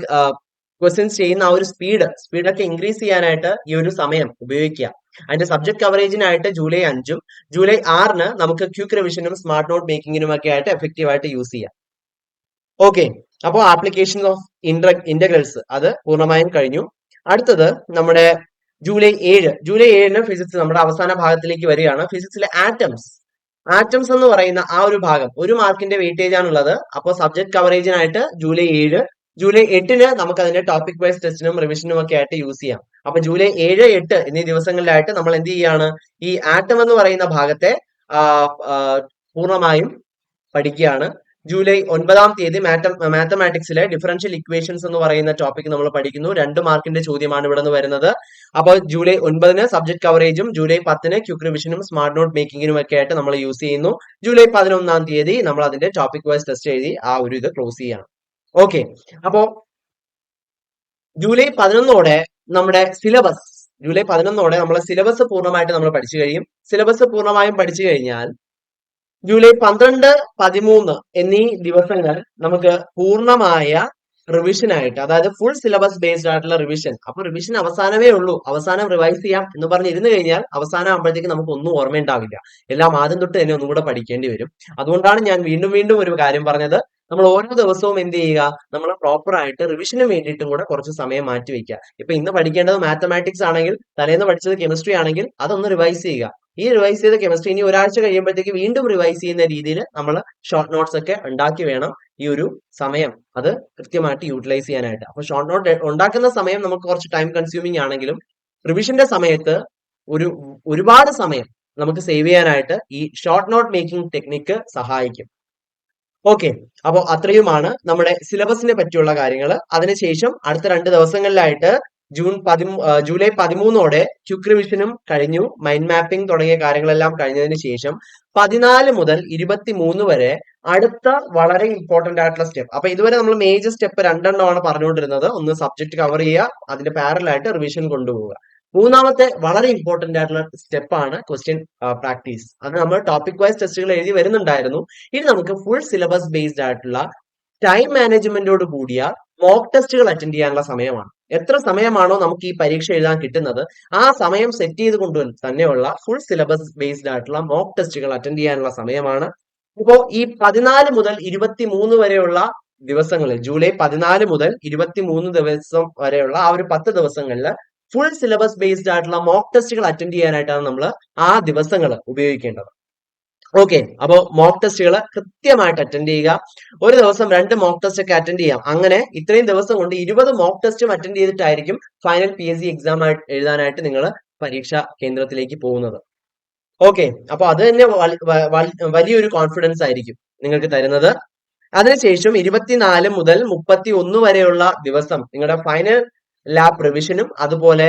ക്വസ്റ്റ്യൻസ് ചെയ്യുന്ന ആ ഒരു സ്പീഡൊക്കെ ഇൻക്രീസ് ചെയ്യാനായിട്ട് ഈ ഒരു സമയം ഉപയോഗിക്കുക. അതിന്റെ സബ്ജക്ട് കവറേജിനായിട്ട് ജൂലൈ 5-ഉം ജൂലൈ 6-ന് നമുക്ക് ക്വിക്ക് റിവിഷനും സ്മാർട്ട് നോട്ട് മേക്കിങ്ങിനും ഒക്കെ ആയിട്ട് എഫക്റ്റീവ് ആയിട്ട് യൂസ് ചെയ്യാം. ഓക്കെ, അപ്പോൾ ആപ്ലിക്കേഷൻ ഓഫ് ഇന്റഗ്രൽസ് അത് പൂർണ്ണമായും കഴിഞ്ഞു. അടുത്തത് നമ്മുടെ ജൂലൈ 7-ന് ഫിസിക്സ് നമ്മുടെ അവസാന ഭാഗത്തിലേക്ക് വരികയാണ്. ഫിസിക്സിലെ ആറ്റംസ് എന്ന് പറയുന്ന ആ ഒരു ഭാഗം 1 മാർക്കിന്റെ വെയിറ്റേജ് ആണുള്ളത്. അപ്പോൾ സബ്ജക്ട് കവറേജിനായിട്ട് ജൂലൈ 8-ന് നമുക്ക് അതിന്റെ ടോപ്പിക് വൈസ് ടെസ്റ്റിനും റിവിഷനും ഒക്കെ ആയിട്ട് യൂസ് ചെയ്യാം. അപ്പൊ ജൂലൈ 7, 8 എന്നീ ദിവസങ്ങളിലായിട്ട് നമ്മൾ എന്ത് ചെയ്യാണ്, ഈ ആറ്റം എന്ന് പറയുന്ന ഭാഗത്തെ പൂർണ്ണമായും പഠിക്കുകയാണ്. ജൂലൈ 9-ാം തീയതി മാത്തമാറ്റിക്സിലെ ഡിഫറൻഷ്യൽ ഇക്വേഷൻസ് എന്ന് പറയുന്ന ടോപ്പിക് നമ്മൾ പഠിക്കുന്നു. 2 മാർക്കിന്റെ ചോദ്യമാണ് ഇവിടെ നിന്ന് വരുന്നത്. അപ്പോൾ ജൂലൈ 9-ന് സബ്ജക്ട് കവറേജും ജൂലൈ 10-ന് ക്വിക്ക് റിവിഷനും സ്മാർട്ട് നോട്ട് മേക്കിങ്ങിനും ഒക്കെ ആയിട്ട് നമ്മൾ യൂസ് ചെയ്യുന്നു. ജൂലൈ 11-ാം തീയതി നമ്മൾ അതിന്റെ ടോപ്പിക് വൈസ് ടെസ്റ്റ് എഴുതി ആ ഒരു ഇത് ക്ലോസ് ചെയ്യണം. ഓക്കെ, അപ്പോ ജൂലൈ 11-ഓടെ നമ്മുടെ സിലബസ് പൂർണ്ണമായിട്ട് നമ്മൾ പഠിച്ചു കഴിയും. സിലബസ് പൂർണ്ണമായും പഠിച്ചു കഴിഞ്ഞാൽ ജൂലൈ 12, 13 എന്നീ ദിവസങ്ങൾ നമുക്ക് പൂർണ്ണമായ റിവിഷൻ ആയിട്ട്, അതായത് ഫുൾ സിലബസ് ബേസ്ഡ് ആയിട്ടുള്ള റിവിഷൻ. അപ്പൊ റിവിഷൻ അവസാനമേ ഉള്ളൂ, അവസാനം റിവൈസ് ചെയ്യാം എന്ന് പറഞ്ഞ് ഇരുന്ന് കഴിഞ്ഞാൽ അവസാനം ആകുമ്പോഴത്തേക്ക് നമുക്ക് ഒന്നും ഓർമ്മയുണ്ടാവില്ല. എല്ലാം ആദ്യം തൊട്ട് തന്നെ ഒന്നും കൂടെ പഠിക്കേണ്ടി വരും. അതുകൊണ്ടാണ് ഞാൻ വീണ്ടും വീണ്ടും ഒരു കാര്യം പറഞ്ഞത്, നമ്മൾ ഓരോ ദിവസവും എന്ത് ചെയ്യുക, നമ്മൾ പ്രോപ്പർ ആയിട്ട് റിവിഷന് വേണ്ടിയിട്ടും കൂടെ കുറച്ച് സമയം മാറ്റി വെക്കുക. ഇപ്പൊ ഇന്ന് പഠിക്കേണ്ടത് മാത്തമാറ്റിക്സ് ആണെങ്കിൽ, തലേന്ന് പഠിച്ചത് കെമിസ്ട്രി ആണെങ്കിൽ അതൊന്ന് റിവൈസ് ചെയ്യുക. ഈ റിവൈസ് ചെയ്ത കെമിസ്ട്രി ഇനി ഒരാഴ്ച കഴിയുമ്പോഴത്തേക്ക് വീണ്ടും റിവൈസ് ചെയ്യുന്ന രീതിയിൽ നമ്മൾ ഷോർട്ട് നോട്ട്സ് ഒക്കെ ഉണ്ടാക്കി വേണം ഈ ഒരു സമയം അത് കൃത്യമായിട്ട് യൂട്ടിലൈസ് ചെയ്യാനായിട്ട്. അപ്പൊ ഷോർട്ട് നോട്ട് ഉണ്ടാക്കുന്ന സമയം നമുക്ക് കുറച്ച് ടൈം കൺസ്യൂമിങ് ആണെങ്കിലും റിവിഷന്റെ സമയത്ത് ഒരുപാട് സമയം നമുക്ക് സേവ് ചെയ്യാനായിട്ട് ഈ ഷോർട്ട് നോട്ട് മേക്കിംഗ് ടെക്നിക്ക് സഹായിക്കും. ഓക്കെ, അപ്പോൾ അത്രയുമാണ് നമ്മുടെ സിലബസിനെ പറ്റിയുള്ള കാര്യങ്ങൾ. അതിനുശേഷം അടുത്ത 2 ദിവസങ്ങളിലായിട്ട് ജൂലൈ 13-ഓടെ ക്വിക്ക് റിവിഷനും കഴിഞ്ഞു, മൈൻഡ് മാപ്പിംഗ് തുടങ്ങിയ കാര്യങ്ങളെല്ലാം കഴിഞ്ഞതിന് ശേഷം 14 മുതൽ 23 വരെ അടുത്ത വളരെ ഇമ്പോർട്ടന്റ് ആയിട്ടുള്ള സ്റ്റെപ്പ്. അപ്പൊ ഇതുവരെ നമ്മൾ മേജർ സ്റ്റെപ്പ് 2 ആണ് പറഞ്ഞുകൊണ്ടിരുന്നത്. ഒന്ന് സബ്ജക്ട് കവർ ചെയ്യുക, അതിന്റെ പാരലൽ ആയിട്ട് റിവിഷൻ കൊണ്ടുപോവുക. മൂന്നാമത്തെ വളരെ ഇമ്പോർട്ടന്റ് ആയിട്ടുള്ള സ്റ്റെപ്പാണ് ക്വസ്റ്റ്യൻ പ്രാക്ടീസ്. അത് നമ്മൾ ടോപ്പിക് വൈസ് ടെസ്റ്റുകൾ എഴുതി വരുന്നുണ്ടായിരുന്നു. ഇനി നമുക്ക് ഫുൾ സിലബസ് ബേസ്ഡ് ആയിട്ടുള്ള ടൈം മാനേജ്മെന്റോട് കൂടിയ മോക്ക് ടെസ്റ്റുകൾ അറ്റൻഡ് ചെയ്യാനുള്ള സമയമാണ്. എത്ര സമയമാണോ നമുക്ക് ഈ പരീക്ഷ എഴുതാൻ കിട്ടുന്നത്, ആ സമയം സെറ്റ് ചെയ്തുകൊണ്ട് തന്നെയുള്ള ഫുൾ സിലബസ് ബേസ്ഡ് ആയിട്ടുള്ള മോക്ക് ടെസ്റ്റുകൾ അറ്റൻഡ് ചെയ്യാനുള്ള സമയമാണ്. ഇപ്പോ ഈ 14 മുതൽ 23 വരെയുള്ള ദിവസങ്ങളിൽ, ജൂലൈ 14 മുതൽ 23 ദിവസം വരെയുള്ള ആ ഒരു 10 ദിവസങ്ങളിൽ ഫുൾ സിലബസ് ബേസ്ഡ് ആയിട്ടുള്ള മോക്ക് ടെസ്റ്റുകൾ അറ്റൻഡ് ചെയ്യാനായിട്ടാണ് നമ്മൾ ആ ദിവസങ്ങൾ ഉപയോഗിക്കേണ്ടത്. ഓക്കെ, അപ്പോൾ മോക്ക് ടെസ്റ്റുകൾ കൃത്യമായിട്ട് അറ്റൻഡ് ചെയ്യുക. ഒരു ദിവസം 2 മോക്ക് ടെസ്റ്റ് ഒക്കെ അറ്റൻഡ് ചെയ്യാം. അങ്ങനെ ഇത്രയും ദിവസം കൊണ്ട് 20 മോക്ക് ടെസ്റ്റും അറ്റൻഡ് ചെയ്തിട്ടായിരിക്കും ഫൈനൽ PSC എക്സാം എഴുതാനായിട്ട് നിങ്ങൾ പരീക്ഷാ കേന്ദ്രത്തിലേക്ക് പോകുന്നത്. ഓക്കെ, അപ്പൊ അത് തന്നെ വലിയൊരു കോൺഫിഡൻസ് ആയിരിക്കും നിങ്ങൾക്ക് തരുന്നത്. അതിനുശേഷം 24 മുതൽ 31 വരെയുള്ള ദിവസം നിങ്ങളുടെ ഫൈനൽ ലാബ് റിവിഷനും അതുപോലെ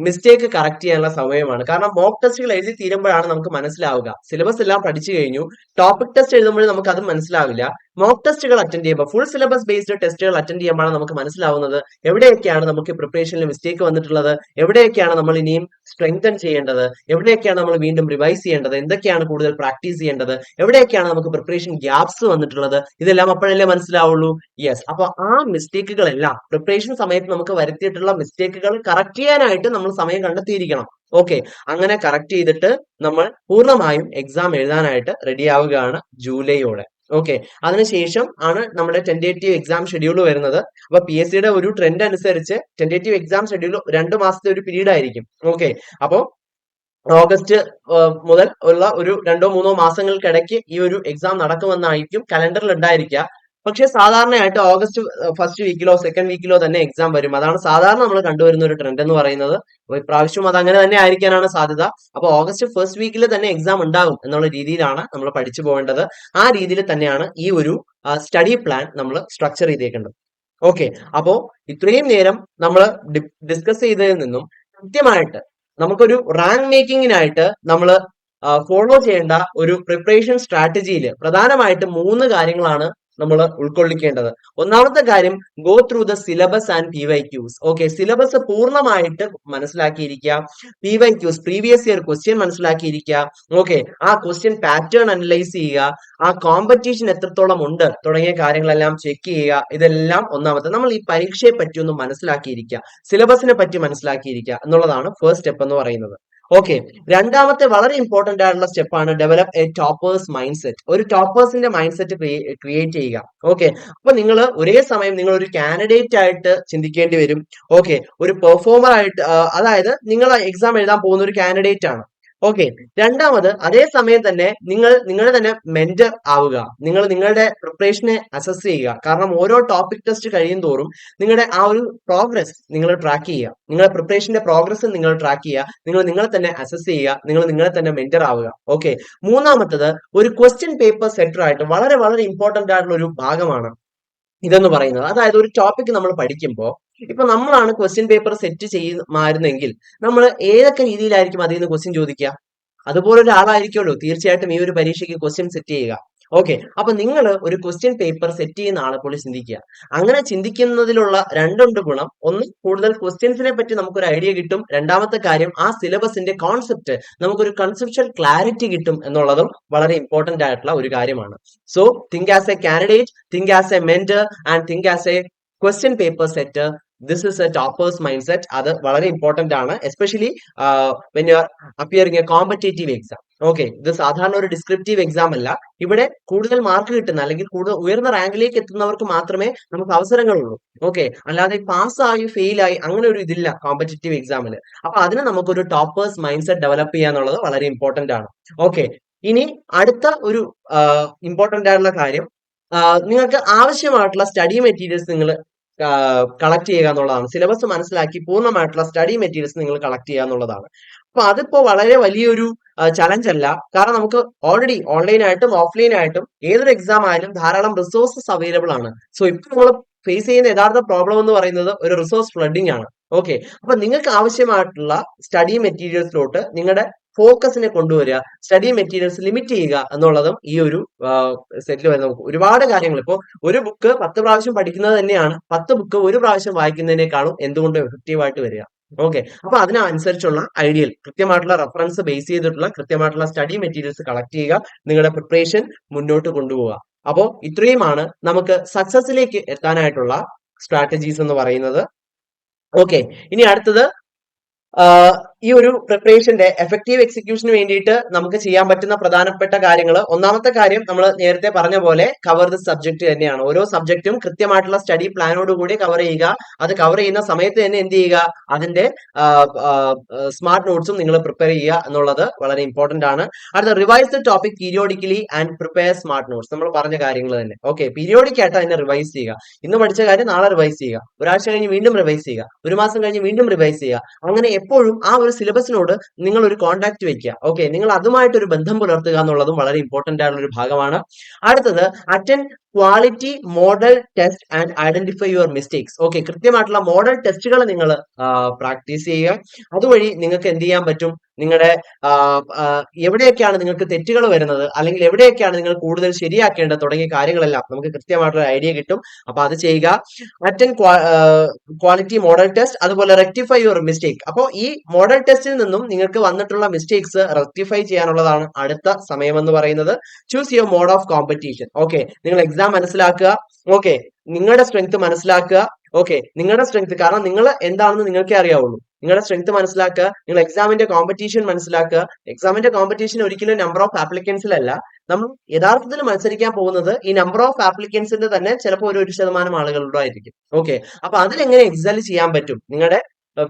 മിസ്റ്റേക്ക് കറക്റ്റ് ചെയ്യാനുള്ള സമയമാണ്. കാരണം മോക്ക് ടെസ്റ്റുകൾ എഴുതി തീരുമ്പോഴാണ് നമുക്ക് മനസ്സിലാവുക, സിലബസ് എല്ലാം പഠിച്ചു കഴിഞ്ഞു, ടോപ്പിക് ടെസ്റ്റ് എഴുതുമ്പോഴും നമുക്ക് അത് മനസ്സിലാവില്ല. മോക്ക് ടെസ്റ്റുകൾ അറ്റൻഡ് ചെയ്യുമ്പോൾ, ഫുൾ സിലബസ് ബേസ്ഡ് ടെസ്റ്റുകൾ അറ്റൻഡ് ചെയ്യുമ്പോഴാണ് നമുക്ക് മനസ്സിലാവുന്നത് എവിടെയൊക്കെയാണ് നമുക്ക് പ്രിപ്പറേഷനിൽ മിസ്റ്റേക്ക് വന്നിട്ടുള്ളത്, എവിടെയൊക്കെയാണ് നമ്മൾ ഇനിയും സ്ട്രെങ്തൻ ചെയ്യേണ്ടത്, എവിടെയൊക്കെയാണ് നമ്മൾ വീണ്ടും റിവൈസ് ചെയ്യേണ്ടത്, എന്തൊക്കെയാണ് കൂടുതൽ പ്രാക്ടീസ് ചെയ്യേണ്ടത്, എവിടെയൊക്കെയാണ് നമുക്ക് പ്രിപ്പറേഷൻ ഗ്യാപ്സ് വന്നിട്ടുള്ളത്, ഇതെല്ലാം അപ്പോഴല്ലേ മനസ്സിലാവുള്ളൂ. യെസ്, അപ്പൊ ആ മിസ്റ്റേക്കുകളെല്ലാം പ്രിപ്പറേഷൻ സമയത്ത് നമുക്ക് വരുത്തിയിട്ടുള്ള മിസ്റ്റേക്കുകൾ കറക്റ്റ് ചെയ്യാനായിട്ട് നമ്മൾ സമയം കണ്ടെത്തിയിരിക്കണം. ഓക്കെ, അങ്ങനെ കറക്റ്റ് ചെയ്തിട്ട് നമ്മൾ പൂർണ്ണമായും എക്സാം എഴുതാനായിട്ട് റെഡി ആവുകയാണ് ജൂലൈയോടെ. ഓക്കെ, അതിനുശേഷം ആണ് നമ്മുടെ ടെന്റേറ്റീവ് എക്സാം ഷെഡ്യൂൾ വരുന്നത്. അപ്പൊ PSC യുടെ ഒരു ട്രെൻഡ് അനുസരിച്ച് ടെന്റേറ്റീവ് എക്സാം ഷെഡ്യൂൾ 2 മാസത്തെ ഒരു പീരീഡ് ആയിരിക്കും. ഓക്കെ, അപ്പോ ഓഗസ്റ്റ് മുതൽ ഉള്ള ഒരു 2-3 മാസങ്ങൾക്കിടയ്ക്ക് ഈ ഒരു എക്സാം നടക്കുമെന്നായിരിക്കും കലണ്ടറിൽ ഉണ്ടായിരിക്കുക. പക്ഷെ സാധാരണയായിട്ട് ഓഗസ്റ്റ് ഫസ്റ്റ് വീക്കിലോ സെക്കൻഡ് വീക്കിലോ തന്നെ എക്സാം വരും. അതാണ് സാധാരണ നമ്മൾ കണ്ടുവരുന്ന ഒരു ട്രെൻഡ് എന്ന് പറയുന്നത്. അപ്പൊ ഇപ്രാവശ്യം അത് അങ്ങനെ തന്നെ ആയിരിക്കാനാണ് സാധ്യത. അപ്പൊ ഓഗസ്റ്റ് ഫസ്റ്റ് വീക്കിൽ തന്നെ എക്സാം ഉണ്ടാകും എന്നുള്ള രീതിയിലാണ് നമ്മൾ പഠിച്ചു പോകേണ്ടത്. ആ രീതിയിൽ തന്നെയാണ് ഈ ഒരു സ്റ്റഡി പ്ലാൻ നമ്മൾ സ്ട്രക്ചർ ചെയ്തേക്കേണ്ടത്. ഓക്കെ, അപ്പോ ഇത്രയും നേരം നമ്മൾ ഡിസ്കസ് ചെയ്തതിൽ നിന്നും കൃത്യമായിട്ട് നമുക്കൊരു റാങ്ക് മേക്കിങ്ങിനായിട്ട് നമ്മൾ ഫോളോ ചെയ്യേണ്ട ഒരു പ്രിപ്പറേഷൻ സ്ട്രാറ്റജിയിൽ പ്രധാനമായിട്ട് 3 കാര്യങ്ങളാണ് നമ്മൾ ഉൾക്കൊള്ളിക്കേണ്ടത്. ഒന്നാമത്തെ കാര്യം, go through the syllabus and PYQs. Okay, syllabus പൂർണ്ണമായിട്ട് മനസ്സിലാക്കിയിരിക്കുക, PYQs പ്രീവിയസ് ഇയർ ക്വസ്റ്റ്യൻ മനസ്സിലാക്കിയിരിക്കുക, ഓക്കെ, ആ ക്വസ്റ്റ്യൻ പാറ്റേൺ അനലൈസ് ചെയ്യുക, ആ കോമ്പറ്റീഷൻ എത്രത്തോളം ഉണ്ട് തുടങ്ങിയ കാര്യങ്ങളെല്ലാം ചെക്ക് ചെയ്യുക. ഇതെല്ലാം ഒന്നാമത്തെ, നമ്മൾ ഈ പരീക്ഷയെ പറ്റി ഒന്ന് മനസ്സിലാക്കിയിരിക്കുക, സിലബസിനെ പറ്റി മനസ്സിലാക്കിയിരിക്കുക എന്നുള്ളതാണ് ഫസ്റ്റ് സ്റ്റെപ്പ് എന്ന് പറയുന്നത്. ഓക്കെ, രണ്ടാമത്തെ വളരെ ഇമ്പോർട്ടന്റ് ആയിട്ടുള്ള സ്റ്റെപ്പാണ് develop a toppers mind set. ഒരു ടോപ്പേഴ്സിന്റെ മൈൻഡ് സെറ്റ് ക്രിയേറ്റ് ചെയ്യുക. ഓക്കെ, അപ്പൊ നിങ്ങൾ ഒരേ സമയം നിങ്ങൾ ഒരു കാൻഡിഡേറ്റ് ആയിട്ട് ചിന്തിക്കേണ്ടി വരും. ഓക്കെ, ഒരു പെർഫോമർ ആയിട്ട്, അതായത് നിങ്ങൾ എക്സാം എഴുതാൻ പോകുന്ന ഒരു കാൻഡിഡേറ്റ് ആണ്. ഓക്കെ, രണ്ടാമത് അതേ സമയം തന്നെ നിങ്ങൾ നിങ്ങളുടെ തന്നെ മെന്റർ ആവുക. നിങ്ങൾ നിങ്ങളുടെ പ്രിപ്പറേഷനെ അസസ് ചെയ്യുക. കാരണം ഓരോ ടോപ്പിക് ടെസ്റ്റ് കഴിയും തോറും നിങ്ങളുടെ ആ ഒരു പ്രോഗ്രസ് നിങ്ങൾ ട്രാക്ക് ചെയ്യുക, നിങ്ങളുടെ പ്രിപ്പറേഷന്റെ പ്രോഗ്രസ് നിങ്ങൾ ട്രാക്ക് ചെയ്യുക, നിങ്ങൾ നിങ്ങളെ തന്നെ അസസ് ചെയ്യുക, നിങ്ങൾ നിങ്ങളെ തന്നെ മെന്റർ ആവുക. ഓക്കെ, മൂന്നാമത്തത് ഒരു ക്വസ്റ്റ്യൻ പേപ്പർ സെറ്റർ ആയിട്ട് വളരെ വളരെ ഇമ്പോർട്ടന്റ് ആയിട്ടുള്ള ഒരു ഭാഗമാണ് ഇതെന്ന് പറയുന്നത്. അതായത് ഒരു ടോപ്പിക് നമ്മൾ പഠിക്കുമ്പോൾ, ഇപ്പൊ നമ്മളാണ് ക്വസ്റ്റ്യൻ പേപ്പർ സെറ്റ് ചെയ്യുമായിരുന്നെങ്കിൽ നമ്മൾ ഏതൊക്കെ രീതിയിലായിരിക്കും അതിൽ നിന്ന് ക്വസ്റ്റ്യൻ ചോദിക്കുക? അതുപോലെ ഒരാളായിരിക്കുമല്ലോ തീർച്ചയായിട്ടും ഈ ഒരു പരീക്ഷയ്ക്ക് ക്വസ്റ്റ്യൻ സെറ്റ് ചെയ്യുക. ഓക്കെ, അപ്പൊ നിങ്ങൾ ഒരു ക്വസ്റ്റ്യൻ പേപ്പർ സെറ്റ് ചെയ്യുന്ന ആളെ പോലെ ചിന്തിക്കുക. അങ്ങനെ ചിന്തിക്കുന്നതിലുള്ള രണ്ടുണ്ട് ഗുണം. ഒന്ന്, കൂടുതൽ ക്വസ്റ്റ്യൻസിനെ പറ്റി നമുക്കൊരു ഐഡിയ കിട്ടും. രണ്ടാമത്തെ കാര്യം, ആ സിലബസിന്റെ കോൺസെപ്റ്റ് നമുക്കൊരു കൺസെപ്ച്വൽ ക്ലാരിറ്റി കിട്ടും എന്നുള്ളതും വളരെ ഇമ്പോർട്ടന്റ് ആയിട്ടുള്ള ഒരു കാര്യമാണ്. So think as a candidate, think as a mentor and think as a question paper setter. This is a toppers mind set. അത് വളരെ ഇമ്പോർട്ടന്റ് ആണ്, especially when you are appearing a competitive exam. Okay, ഇത് സാധാരണ ഒരു descriptive exam അല്ല. ഇവിടെ കൂടുതൽ mark കിട്ടുന്ന അല്ലെങ്കിൽ കൂടുതൽ ഉയർന്ന റാങ്കിലേക്ക് എത്തുന്നവർക്ക് മാത്രമേ നമുക്ക് അവസരങ്ങളുള്ളൂ. ഓക്കെ, അല്ലാതെ പാസ്സായി ഫെയിലായി അങ്ങനെ ഒരു ഇതില്ല കോമ്പറ്റേറ്റീവ് എക്സാമിൽ. അപ്പൊ അതിന് നമുക്കൊരു ടോപ്പേഴ്സ് മൈൻഡ് സെറ്റ് ഡെവലപ്പ് ചെയ്യുക എന്നുള്ളത് വളരെ ഇമ്പോർട്ടന്റ് ആണ്. ഓക്കെ, ഇനി അടുത്ത ഒരു ഇമ്പോർട്ടന്റ് ആയിട്ടുള്ള കാര്യം, നിങ്ങൾക്ക് ആവശ്യമായിട്ടുള്ള സ്റ്റഡി മെറ്റീരിയൽസ് നിങ്ങൾ കളക്ട് ചെയ്യുക എന്നുള്ളതാണ്. സിലബസ് മനസ്സിലാക്കി പൂർണ്ണമായിട്ടുള്ള സ്റ്റഡി മെറ്റീരിയൽസ് നിങ്ങൾ കളക്ട് ചെയ്യുക എന്നുള്ളതാണ്. അപ്പൊ അതിപ്പോ വളരെ വലിയൊരു ചലഞ്ച് അല്ല. കാരണം നമുക്ക് ഓൾറെഡി ഓൺലൈനായിട്ടും ഓഫ്ലൈനായിട്ടും ഏതൊരു എക്സാം ആയാലും ധാരാളം റിസോഴ്സസ് അവൈലബിൾ ആണ്. സോ ഇപ്പൊ നമ്മൾ ഫേസ് ചെയ്യുന്ന യഥാർത്ഥ പ്രോബ്ലം എന്ന് പറയുന്നത് ഒരു റിസോഴ്സ് ഫ്ലഡിങ് ആണ്. ഓക്കെ, അപ്പൊ നിങ്ങൾക്ക് ആവശ്യമായിട്ടുള്ള സ്റ്റഡി മെറ്റീരിയൽസിലോട്ട് നിങ്ങളുടെ ഫോക്കസിനെ കൊണ്ടുവരിക, സ്റ്റഡി മെറ്റീരിയൽസ് ലിമിറ്റ് ചെയ്യുക എന്നുള്ളതും ഈ ഒരു സെറ്റിൽ വരുന്ന ഒരുപാട് കാര്യങ്ങൾ. ഇപ്പോൾ ഒരു ബുക്ക് 10 പ്രാവശ്യം പഠിക്കുന്നത് തന്നെയാണ് 10 ബുക്ക് ഒരു പ്രാവശ്യം വായിക്കുന്നതിനേക്കാളും എന്തുകൊണ്ടും എഫക്റ്റീവ് ആയിട്ട് വരിക. ഓക്കെ, അപ്പൊ അതിനനുസരിച്ചുള്ള ഐഡിയൽ കൃത്യമായിട്ടുള്ള റെഫറൻസ് ബേസ് ചെയ്തിട്ടുള്ള കൃത്യമായിട്ടുള്ള സ്റ്റഡി മെറ്റീരിയൽസ് കളക്ട് ചെയ്യുക, നിങ്ങളുടെ പ്രിപ്പറേഷൻ മുന്നോട്ട് കൊണ്ടുപോവുക. അപ്പോൾ ഇത്രയുമാണ് നമുക്ക് സക്സസിലേക്ക് എത്താനായിട്ടുള്ള സ്ട്രാറ്റജീസ് എന്ന് പറയുന്നത്. ഓക്കെ, ഇനി അടുത്തത് ഈ ഒരു പ്രിപ്പറേഷന്റെ എഫക്റ്റീവ് എക്സിക്യൂഷന് വേണ്ടിയിട്ട് നമുക്ക് ചെയ്യാൻ പറ്റുന്ന പ്രധാനപ്പെട്ട കാര്യങ്ങൾ, ഒന്നാമത്തെ കാര്യം നമ്മൾ നേരത്തെ പറഞ്ഞ പോലെ കവർ ദ സബ്ജക്ട് തന്നെയാണ്. ഓരോ സബ്ജക്റ്റും കൃത്യമായിട്ടുള്ള സ്റ്റഡി പ്ലാനോട് കൂടി കവർ ചെയ്യുക. അത് കവർ ചെയ്യുന്ന സമയത്ത് തന്നെ എന്ത് ചെയ്യുക, അതിന്റെ സ്മാർട്ട് നോട്ട്സും നിങ്ങൾ പ്രിപ്പയർ ചെയ്യുക എന്നുള്ളത് വളരെ ഇമ്പോർട്ടന്റ് ആണ്. അടുത്ത, revise the topic periodically and prepare smart notes. നമ്മൾ പറഞ്ഞ കാര്യങ്ങൾ തന്നെ. ഓക്കെ, പീരിയോഡിക് ആയിട്ട് അതിനെ റിവൈസ് ചെയ്യുക. ഇന്ന് പഠിച്ച കാര്യം നാളെ റിവൈസ് ചെയ്യുക, ഒരാഴ്ച കഴിഞ്ഞ് വീണ്ടും റിവൈസ് ചെയ്യുക, ഒരു മാസം കഴിഞ്ഞ് വീണ്ടും റിവൈസ് ചെയ്യുക. അങ്ങനെ എപ്പോഴും ആ ഒരു സിലബസിനോട് നിങ്ങൾ ഒരു കോൺടാക്ട് വെക്കുക. ഓക്കെ, നിങ്ങൾ അതുമായിട്ട് ഒരു ബന്ധം പുലർത്തുക എന്നുള്ളതും വളരെ ഇമ്പോർട്ടന്റ് ആയിട്ടുള്ള ഒരു ഭാഗമാണ്. അടുത്തത്, attend quality model test and identify your mistakes. Okay, കൃത്യമായിട്ടുള്ള മോഡൽ ടെസ്റ്റുകൾ നിങ്ങൾ പ്രാക്ടീസ് ചെയ്യുക. അതുവഴി നിങ്ങൾക്ക് എന്ത് ചെയ്യാൻ പറ്റും, നിങ്ങളുടെ എവിടെയൊക്കെയാണ് നിങ്ങൾക്ക് തെറ്റുകൾ വരുന്നത്, അല്ലെങ്കിൽ എവിടെയൊക്കെയാണ് നിങ്ങൾ കൂടുതൽ ശരിയാക്കേണ്ടത് തുടങ്ങിയ കാര്യങ്ങളെല്ലാം നമുക്ക് കൃത്യമായിട്ടുള്ള ഐഡിയ കിട്ടും. അപ്പൊ അത് ചെയ്യുക. അറ്റൻഡ് ക്വാളിറ്റി മോഡൽ ടെസ്റ്റ്, അതുപോലെ റെക്ടിഫൈ യുവർ മിസ്റ്റേക്ക്. അപ്പോൾ ഈ മോഡൽ ടെസ്റ്റിൽ നിന്നും നിങ്ങൾക്ക് വന്നിട്ടുള്ള മിസ്റ്റേക്സ് റെക്ടിഫൈ ചെയ്യാനുള്ളതാണ് അടുത്ത സമയം എന്ന് പറയുന്നത്. Choose your mode of competition. Okay, നിങ്ങൾ എക്സാം മനസ്സിലാക്കുക. ഓക്കെ, നിങ്ങളുടെ സ്ട്രെങ്ത് മനസ്സിലാക്കുക. ഓക്കെ, നിങ്ങളുടെ സ്ട്രെങ്ത്, കാരണം നിങ്ങൾ എന്താണെന്ന് നിങ്ങൾക്കേ അറിയാവുള്ളൂ. നിങ്ങളുടെ സ്ട്രെങ്ത് മനസ്സിലാക്കുക, നിങ്ങൾ എക്സാമിന്റെ കോമ്പറ്റീഷൻ മനസ്സിലാക്കുക. എക്സാമിന്റെ കോമ്പറ്റീഷൻ ഒരിക്കലും നമ്പർ ഓഫ് ആപ്ലിക്കൻസിലല്ല. നമ്മൾ യഥാർത്ഥത്തിൽ മത്സരിക്കാൻ പോകുന്നത് ഈ നമ്പർ ഓഫ് ആപ്ലിക്കൻസിന്റെ തന്നെ ചിലപ്പോൾ ഒരു 1% ആളുകളുടെ ആയിരിക്കും. ഓക്കെ, അപ്പൊ അതിലെങ്ങനെ എക്സൽ ചെയ്യാൻ പറ്റും, നിങ്ങളുടെ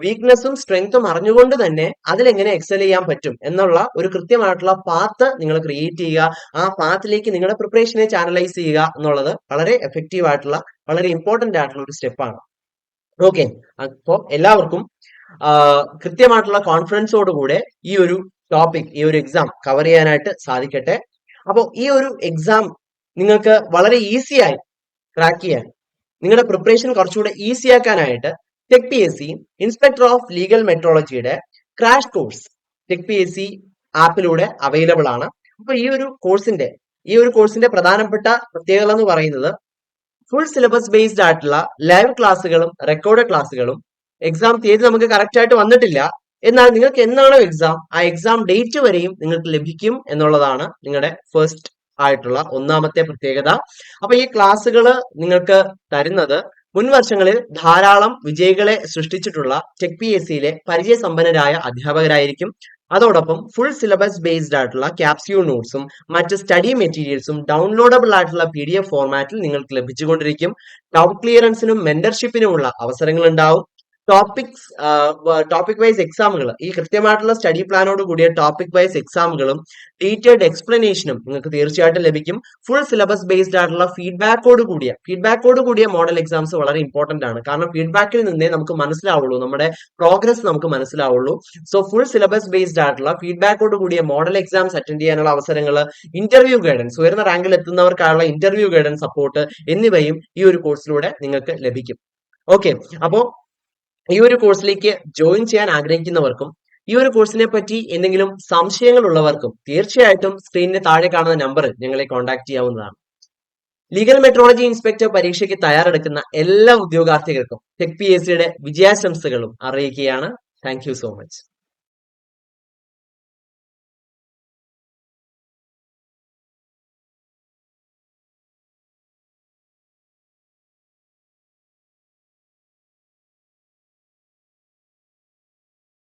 വീക്ക്നെസ്സും സ്ട്രെങ്ത്തും അറിഞ്ഞുകൊണ്ട് തന്നെ അതിലെങ്ങനെ എക്സൽ ചെയ്യാൻ പറ്റും എന്നുള്ള ഒരു കൃത്യമായിട്ടുള്ള പാത്ത് നിങ്ങൾ ക്രിയേറ്റ് ചെയ്യുക. ആ പാത്തിലേക്ക് നിങ്ങളുടെ പ്രിപ്പറേഷനെ ചാനലൈസ് ചെയ്യുക എന്നുള്ളത് വളരെ എഫക്റ്റീവ് ആയിട്ടുള്ള, വളരെ ഇമ്പോർട്ടന്റ് ആയിട്ടുള്ള ഒരു സ്റ്റെപ്പാണ്. ഓക്കെ, അപ്പോൾ എല്ലാവർക്കും കൃത്യമായിട്ടുള്ള കോൺഫിഡൻസോടുകൂടെ ഈ ഒരു ടോപ്പിക്, ഈ ഒരു എക്സാം കവർ ചെയ്യാനായിട്ട് സാധിക്കട്ടെ. അപ്പോൾ ഈ ഒരു എക്സാം നിങ്ങൾക്ക് വളരെ ഈസിയായി ക്രാക്ക് ചെയ്യാൻ, നിങ്ങളുടെ പ്രിപ്പറേഷൻ കുറച്ചുകൂടെ ഈസി ആക്കാനായിട്ട് tech PSC inspector of legal മെട്രോളജിയുടെ ക്രാഷ് കോഴ്സ് ടെക് PSC ആപ്പിലൂടെ അവൈലബിൾ ആണ്. അപ്പൊ ഈ ഒരു കോഴ്സിന്റെ ഈ ഒരു കോഴ്സിന്റെ പ്രധാനപ്പെട്ട പ്രത്യേകത എന്ന് പറയുന്നത് ഫുൾ സിലബസ് ബേസ്ഡ് ആയിട്ടുള്ള ലൈവ് ക്ലാസ്സുകളും റെക്കോർഡ് ക്ലാസ്സുകളും എക്സാം തീയതി നമുക്ക് കറക്റ്റ് ആയിട്ട് വന്നിട്ടില്ല. എന്നാൽ നിങ്ങൾക്ക് എന്നാണോ എക്സാം ആ എക്സാം ഡേറ്റ് വരെയും നിങ്ങൾക്ക് ലഭിക്കും എന്നുള്ളതാണ് നിങ്ങളുടെ ഫസ്റ്റ് ആയിട്ടുള്ള ഒന്നാമത്തെ പ്രത്യേകത. അപ്പൊ ഈ ക്ലാസ്സുകൾ നിങ്ങൾക്ക് തരുന്നത് മുൻ വർഷങ്ങളിൽ ധാരാളം വിജയികളെ സൃഷ്ടിച്ചിട്ടുള്ള ടെക് PSCയിലെ പരിചയസമ്പന്നരായ അധ്യാപകരായിരിക്കും. അതോടൊപ്പം ഫുൾ സിലബസ് ബേസ്ഡ് ആയിട്ടുള്ള ക്യാപ്സ്യൂൾ നോട്ട്സും മറ്റ് സ്റ്റഡി മെറ്റീരിയൽസും ഡൗൺലോഡബിൾ ആയിട്ടുള്ള PDF ഫോർമാറ്റിൽ നിങ്ങൾക്ക് ലഭിച്ചുകൊണ്ടിരിക്കും. ഡൗട്ട് ക്ലിയറൻസിനും മെന്റർഷിപ്പിനുമുള്ള അവസരങ്ങൾ ഉണ്ടാവും. ടോപ്പിക് വൈസ് എക്സാമുകൾ, ഈ കൃത്യമായിട്ടുള്ള സ്റ്റഡി പ്ലാനോട് കൂടിയ ടോപ്പിക് വൈസ് എക്സാമുകളും ഡീറ്റെയിൽഡ് എക്സ്പ്ലനേഷനും നിങ്ങൾക്ക് തീർച്ചയായിട്ടും ലഭിക്കും. ഫുൾ സിലബസ് ബേസ്ഡ് ആയിട്ടുള്ള ഫീഡ്ബാക്കോട് കൂടിയ മോഡൽ എക്സാംസ് വളരെ ഇമ്പോർട്ടന്റ് ആണ്. കാരണം ഫീഡ്ബാക്കിൽ നിന്നേ നമുക്ക് മനസ്സിലാവുള്ളൂ, നമ്മുടെ പ്രോഗ്രസ് നമുക്ക് മനസ്സിലാവുള്ളൂ. സോ ഫുൾ സിലബസ് ബേസ്ഡ് ആയിട്ടുള്ള ഫീഡ്ബാക്കോട് കൂടിയ മോഡൽ എക്സാംസ് അറ്റൻഡ് ചെയ്യാനുള്ള അവസരങ്ങൾ, ഇന്റർവ്യൂ ഗൈഡൻസ്, ഉയർന്ന റാങ്കിൽ എത്തുന്നവർക്കായുള്ള ഇന്റർവ്യൂ ഗൈഡൻസ് സപ്പോർട്ട് എന്നിവയും ഈ ഒരു കോഴ്സിലൂടെ നിങ്ങൾക്ക് ലഭിക്കും. ഓക്കെ, അപ്പോ ഈ ഒരു കോഴ്സിലേക്ക് ജോയിൻ ചെയ്യാൻ ആഗ്രഹിക്കുന്നവർക്കും ഈ ഒരു കോഴ്സിനെ പറ്റി എന്തെങ്കിലും സംശയങ്ങൾ ഉള്ളവർക്കും തീർച്ചയായിട്ടും സ്ക്രീനിന് താഴെ കാണുന്ന നമ്പറിൽ ഞങ്ങളെ കോൺടാക്ട് ചെയ്യാവുന്നതാണ്. ലീഗൽ മെട്രോളജി ഇൻസ്പെക്ടർ പരീക്ഷയ്ക്ക് തയ്യാറെടുക്കുന്ന എല്ലാ ഉദ്യോഗാർത്ഥികൾക്കും ടെക് PSCയുടെ വിജയാശംസകളും അറിയിക്കുകയാണ്. Thank you so much.